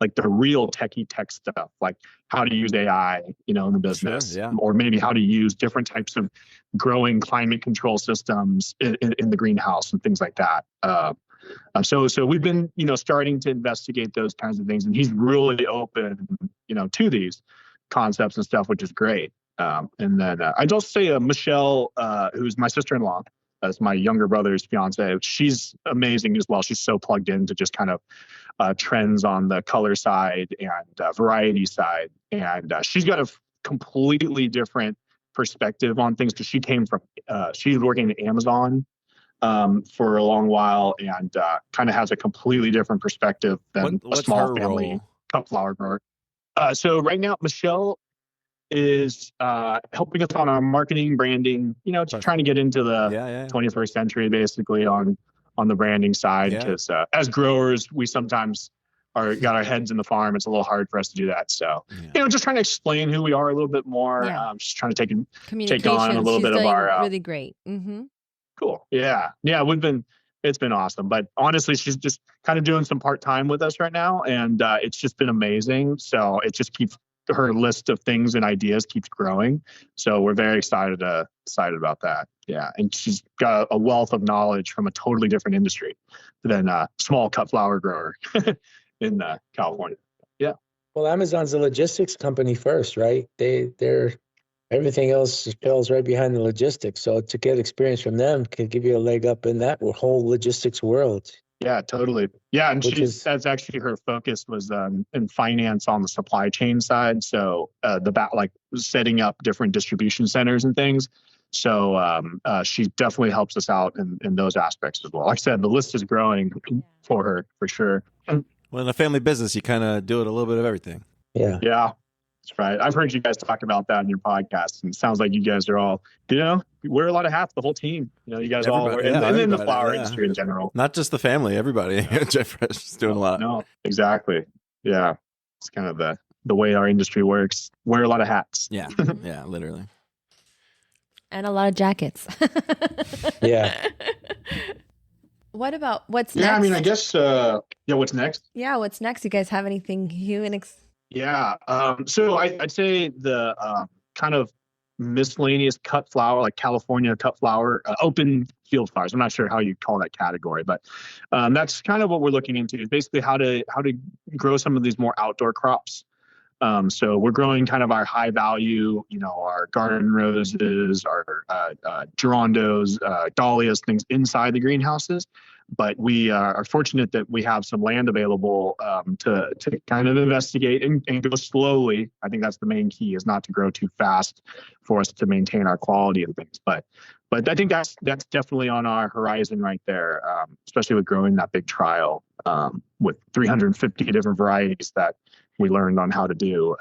like the real techie tech stuff, like how to use AI, in the business, or maybe how to use different types of growing climate control systems in the greenhouse and things like that. So we've been, starting to investigate those kinds of things, and he's really open, to these concepts and stuff, which is great. And then I'd also say Michelle, who's my sister-in-law, that's my younger brother's fiance. She's amazing as well. She's so plugged into just kind of trends on the color side and variety side. And she's got a completely different perspective on things because she came from, she's working at Amazon for a long while and kind of has a completely different perspective than a small family cut flower grower. So right now, Michelle is helping us on our marketing, branding, just trying to get into the 21st century, basically on the branding side. Because as growers, we sometimes got our heads in the farm. It's a little hard for us to do that. So, just trying to explain who we are a little bit more. Just trying to take on a little bit of our really great. Mm-hmm. Cool. Yeah. It's been awesome. But honestly, she's just kind of doing some part-time with us right now. And it's just been amazing. So it just keeps her list of things and ideas keeps growing. So we're very excited about that. Yeah. And she's got a wealth of knowledge from a totally different industry than a small cut flower grower in California. Yeah. Well, Amazon's a logistics company first, right? They're everything else falls right behind the logistics. So to get experience from them can give you a leg up in that whole logistics world. Yeah, totally. Yeah, and that's actually her focus was in finance on the supply chain side. So setting up different distribution centers and things. So she definitely helps us out in those aspects as well. Like I said, the list is growing for her for sure. Well, in a family business, you kind of do it a little bit of everything. Yeah. Yeah. That's right. I've heard you guys talk about that in your podcast, and it sounds like you guys are all, wear a lot of hats, the whole team. You guys all wear, and then the flower industry in general. Not just the family, everybody. Jeffrey's doing a lot. No, exactly. Yeah. It's kind of the way our industry works. Wear a lot of hats. Yeah. Yeah, literally. And a lot of jackets. Yeah. What about what's next? Yeah, I mean, I guess, what's next? Yeah, what's next? You guys have anything Yeah. So I'd say the kind of miscellaneous cut flower, like California cut flower, open field flowers. I'm not sure how you call that category, but that's kind of what we're looking into is basically how to grow some of these more outdoor crops. So we're growing kind of our high value, our garden roses, our gerondos, dahlias, things inside the greenhouses. But we are fortunate that we have some land available to kind of investigate and go slowly. I think that's the main key, is not to grow too fast for us to maintain our quality and things. But I think that's definitely on our horizon right there, especially with growing that big trial with 350 different varieties that we learned on how to do.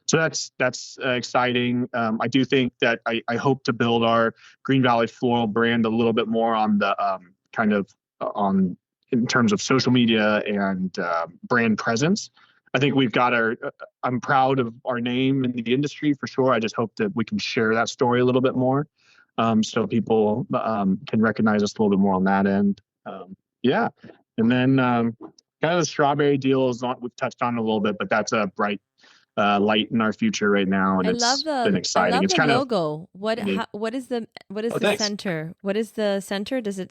So that's exciting. I do think that I hope to build our Green Valley Floral brand a little bit more on the in terms of social media and brand presence. I think we've got I'm proud of our name in the industry for sure. I just hope that we can share that story a little bit more so people can recognize us a little bit more on that end. Yeah. And then kind of the strawberry deal is we've touched on a little bit, but that's a bright light in our future right now, and it's been exciting. I love it's the kind logo. What is the thanks. center? What is the center? Does it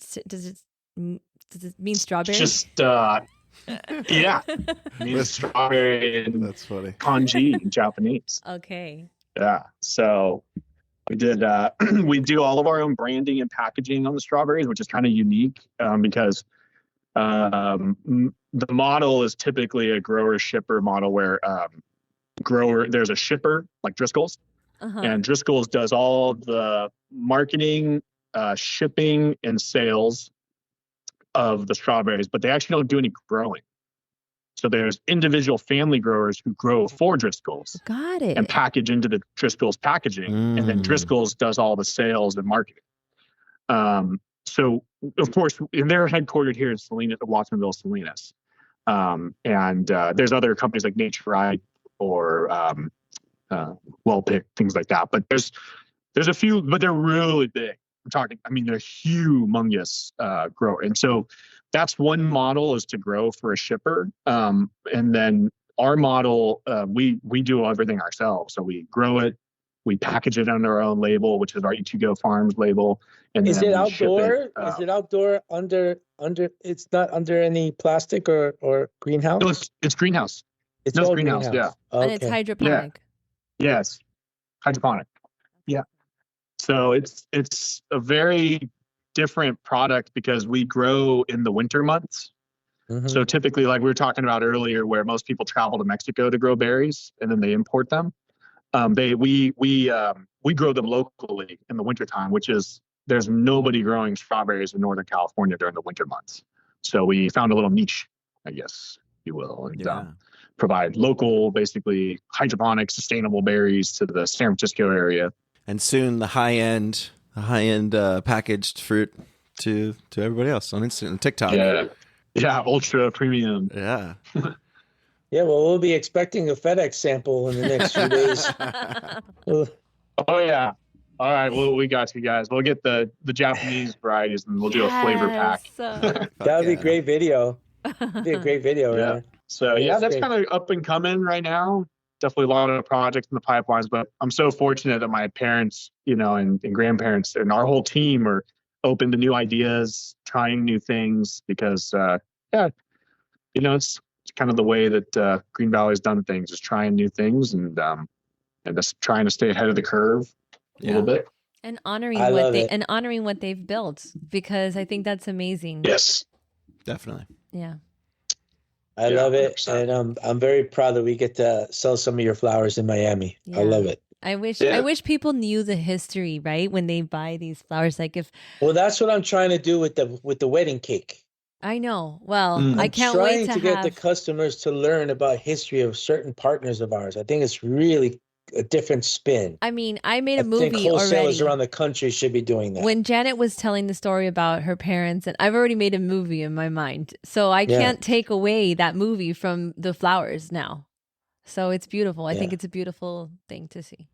mean strawberry? Just yeah, it means strawberry and that's funny. Kanji in Japanese. Okay. Yeah, so we did we do all of our own branding and packaging on the strawberries, which is kind of unique because the model is typically a grower shipper model where there's a shipper like Driscoll's, And Driscoll's does all the marketing, shipping, and sales of the strawberries, but they actually don't do any growing. So there's individual family growers who grow for Driscoll's. Got it. And package into the Driscoll's packaging, and then Driscoll's does all the sales and marketing. So of course, and they're headquartered here in Salinas, Watsonville, Salinas. And there's other companies like Nature Right or Well Picked, things like that. But there's a few, but they're really big. They're humongous grower. And so that's one model, is to grow for a shipper. And then our model, we do everything ourselves. So we grow it, we package it under our own label, which is our E2Go Farms label. And is it outdoor? Is it outdoor under? It's not under any plastic or greenhouse. No, it's greenhouse. It's all greenhouse. Yeah, and it's hydroponic. Yeah. Yes, hydroponic. Yeah. So it's a very different product because we grow in the winter months. So typically, like we were talking about earlier, where most people travel to Mexico to grow berries and then they import them. We grow them locally in the wintertime, which is, there's nobody growing strawberries in Northern California during the winter months. So we found a little niche, I guess you will, and provide local, basically hydroponic, sustainable berries to the San Francisco area. And soon the high end packaged fruit to everybody else on Instagram and TikTok. Yeah, ultra premium. Yeah. Yeah, well, we'll be expecting a FedEx sample in the next few days. Oh yeah. All right, well, we got you guys. We'll get the Japanese varieties and we'll do a flavor pack. That would be a great video. It'd be a great video, right? So that's kind of up and coming right now. Definitely a lot of projects in the pipelines, but I'm so fortunate that my parents, and grandparents and our whole team are open to new ideas, trying new things, because it's kind of the way that Green Valley's done things, is trying new things and just trying to stay ahead of the curve a little bit. And honoring what they've built, because I think that's amazing. Yes. Definitely. Yeah. I love it, 100%. And I'm very proud that we get to sell some of your flowers in Miami. Yeah. I love it. I wish people knew the history, right? When they buy these flowers, well, that's what I'm trying to do with the wedding cake. I know. Well, I can't wait to get the customers to learn about history of certain partners of ours. I think it's really a different spin. I mean, I made a movie already. Wholesalers around the country should be doing that. When Janet was telling the story about her parents, and I've already made a movie in my mind, so I can't take away that movie from the flowers now. So it's beautiful. I think it's a beautiful thing to see.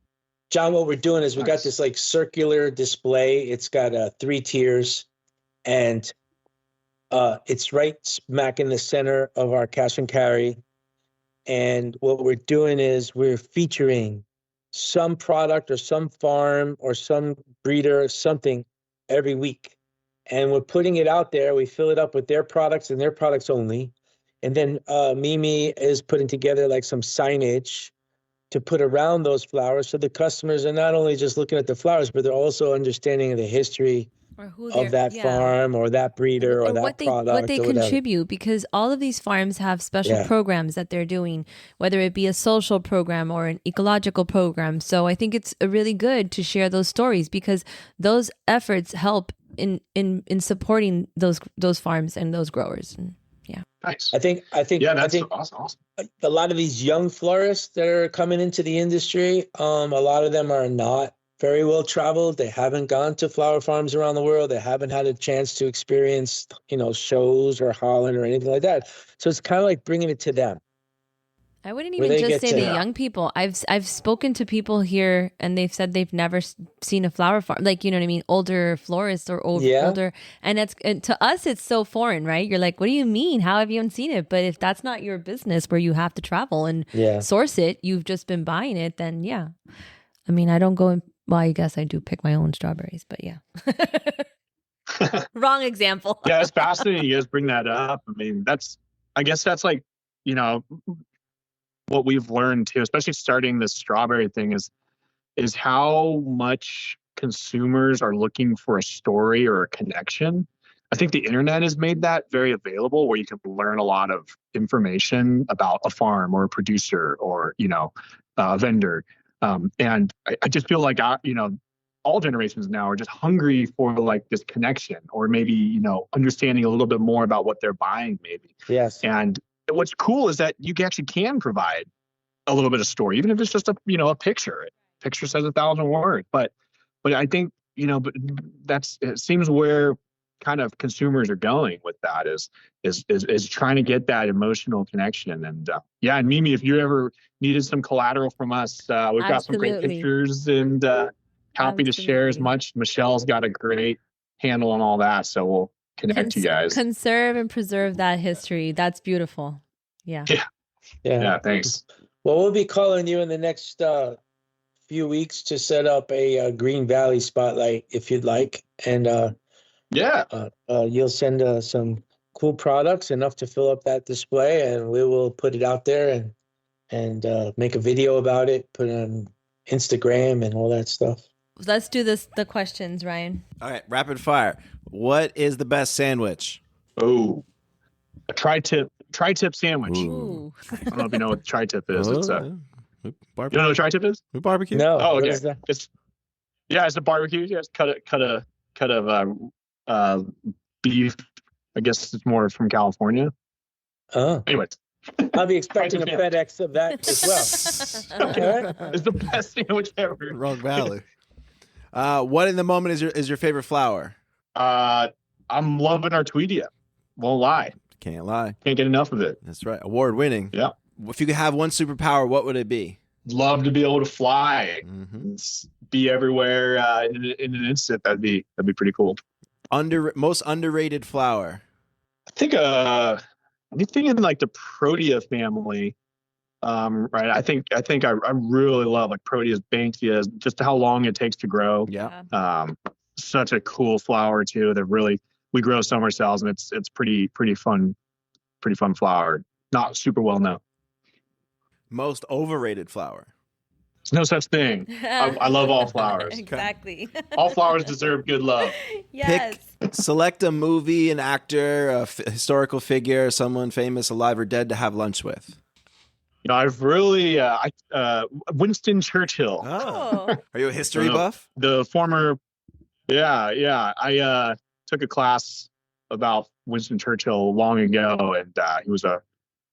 John, what we're doing is we got this circular display. It's got 3 tiers, and it's right smack in the center of our cash and carry. And what we're doing is we're featuring some product or some farm or some breeder or something every week. And we're putting it out there. We fill it up with their products and their products only. And then Mimi is putting together some signage to put around those flowers, so the customers are not only just looking at the flowers, but they're also understanding the history of that farm or that breeder or that product. What they contribute, because all of these farms have special programs that they're doing, whether it be a social program or an ecological program. So I think it's really good to share those stories, because those efforts help in supporting those farms and those growers. And, nice. I think awesome. A lot of these young florists that are coming into the industry, a lot of them are not very well traveled. They haven't gone to flower farms around the world. They haven't had a chance to experience, shows or Holland or anything like that. So it's kind of like bringing it to them. I wouldn't even just say the young people. I've spoken to people here, and they've said they've never seen a flower farm, older florists or older. And to us, it's so foreign, right? You're like, what do you mean? How have you even seen it? But if that's not your business, where you have to travel and source it, you've just been buying it, then I mean, I don't go in. Well, I guess I do pick my own strawberries, but wrong example. Yeah, it's fascinating you guys bring that up. I mean, I guess that's what we've learned too, especially starting this strawberry thing, is how much consumers are looking for a story or a connection. I think the internet has made that very available, where you can learn a lot of information about a farm or a producer or, a vendor. And I just feel like all generations now are just hungry for like this connection, or maybe understanding a little bit more about what they're buying, maybe. Yes. And what's cool is that you actually can provide a little bit of story, even if it's just a picture. A picture says 1,000 words, but I think but it seems where kind of consumers are going with that is trying to get that emotional connection. And and Mimi, if you ever needed some collateral from us, we've got some great pictures, and happy to share as much. Michelle's got a great handle on all that, so we'll connect you guys. Conserve and preserve that history. That's beautiful. Yeah. Thanks. Well, we'll be calling you in the next few weeks to set up a Green Valley spotlight if you'd like, and you'll send some cool products, enough to fill up that display, and we will put it out there and make a video about it, put it on Instagram and all that stuff. Let's do the questions, Ryan. All right, rapid fire. What is the best sandwich? Oh, a tri-tip sandwich. Ooh. I don't know if you know what tri-tip is. It's barbecue. You don't know what tri-tip is? We barbecue? No. Oh, okay. What is that? It's a barbecue. You just cut of beef. I guess it's more from California. Oh. Anyways. I'll be expecting a FedEx of that as well. Okay. It's the best sandwich ever. Wrong valley. What in the moment is your favorite flower? I'm loving our Tweedia. Won't lie. Can't lie. Can't get enough of it. That's right. Award winning. Yeah. If you could have one superpower, what would it be? Love to be able to fly. Mm-hmm. Be everywhere in an instant. That'd be pretty cool. Most underrated flower. I think anything in like the Protea family. Right. I think I really love like Proteas, Banksias, just how long it takes to grow. Yeah. Such a cool flower too. That really we grow some ourselves, and it's pretty fun flower. Not super well known. Most overrated flower. There's no such thing. I love all flowers. Exactly. All flowers deserve good love. Yes. Select a movie, an actor, a historical figure, someone famous, alive or dead, to have lunch with. I've really Winston Churchill. Oh. Are you a history buff? The former. Yeah. I took a class about Winston Churchill long ago, and he was a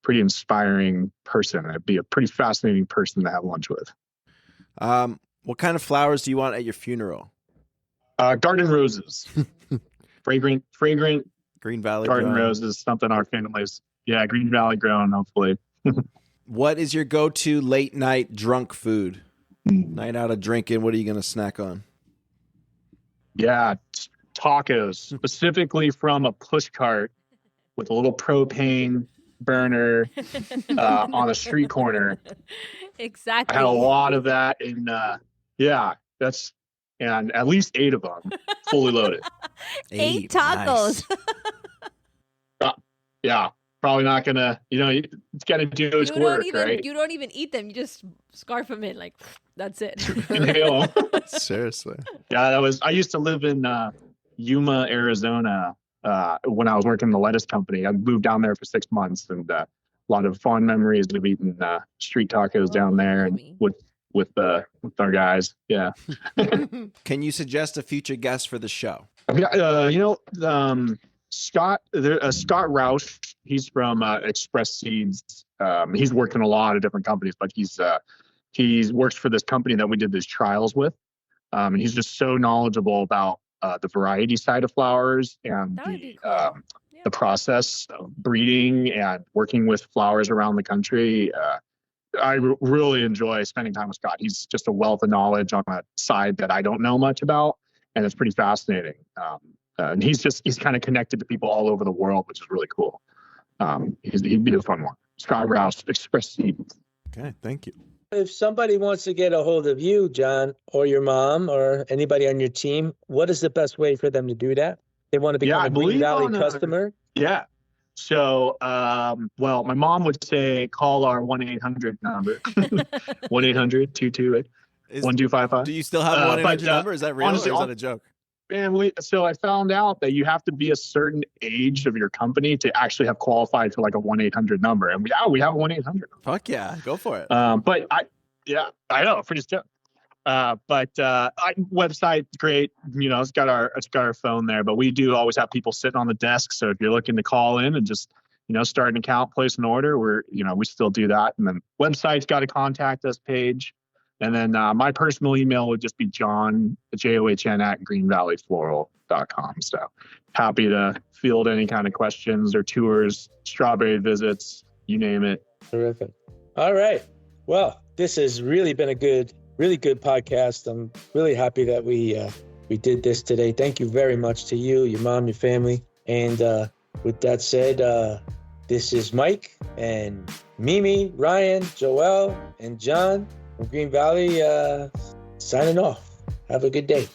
pretty inspiring person. It'd be a pretty fascinating person to have lunch with. What kind of flowers do you want at your funeral? Garden roses. fragrant Green Valley garden grown. roses, something our family's Green Valley grown, hopefully. What is your go-to late night drunk food? Night out of drinking, what are you going to snack on? Yeah, tacos, specifically from a push cart with a little propane burner on a street corner. Exactly. I had a lot of that in and at least 8 of them fully loaded. 8 tacos. Nice. Yeah, probably not gonna. It's gotta do its work, right? You don't even eat them. You just scarf them in, like that's it. Inhale. Seriously. Yeah, I used to live in Yuma, Arizona. When I was working in the lettuce company, I moved down there for 6 months, and a lot of fond memories of eating street tacos down there and with our guys. Yeah. Can you suggest a future guest for the show? Scott Roush. He's from Express Seeds. He's worked in a lot of different companies, but he's works for this company that we did these trials with, and he's just so knowledgeable about the variety side of flowers and the process of breeding and working with flowers around the country. I really enjoy spending time with Scott. He's just a wealth of knowledge on a side that I don't know much about, and it's pretty fascinating. And he's kind of connected to people all over the world, which is really cool. He'd be a fun one. Scott Rouse, Express Seeds. Okay, thank you. If somebody wants to get a hold of you, John, or your mom, or anybody on your team, what is the best way for them to do that? They want to become a Green Valley customer? Yeah. So, my mom would say call our 1-800 number, 1-800-228-1255. Do you still have a 1-800 number? Is that real, honestly, or is that a joke? So I found out that you have to be a certain age of your company to actually have qualified for like a 1-800 number. And we have a 1-800 number. Fuck yeah, go for it. But Yeah, I know, pretty still. Website great. It's got our phone there, but we do always have people sitting on the desk. So if you're looking to call in and just start an account, place an order, we still do that. And then website's got a contact us page. And then my personal email would just be John, JOHN @greenvalleyfloral.com. So happy to field any kind of questions or tours, strawberry visits, you name it. Terrific. All right. Well, this has really been a really good podcast. I'm really happy that we did this today. Thank you very much to you, your mom, your family. And with that said, this is Mike and Mimi, Ryan, Joel, and John from Green Valley signing off. Have a good day.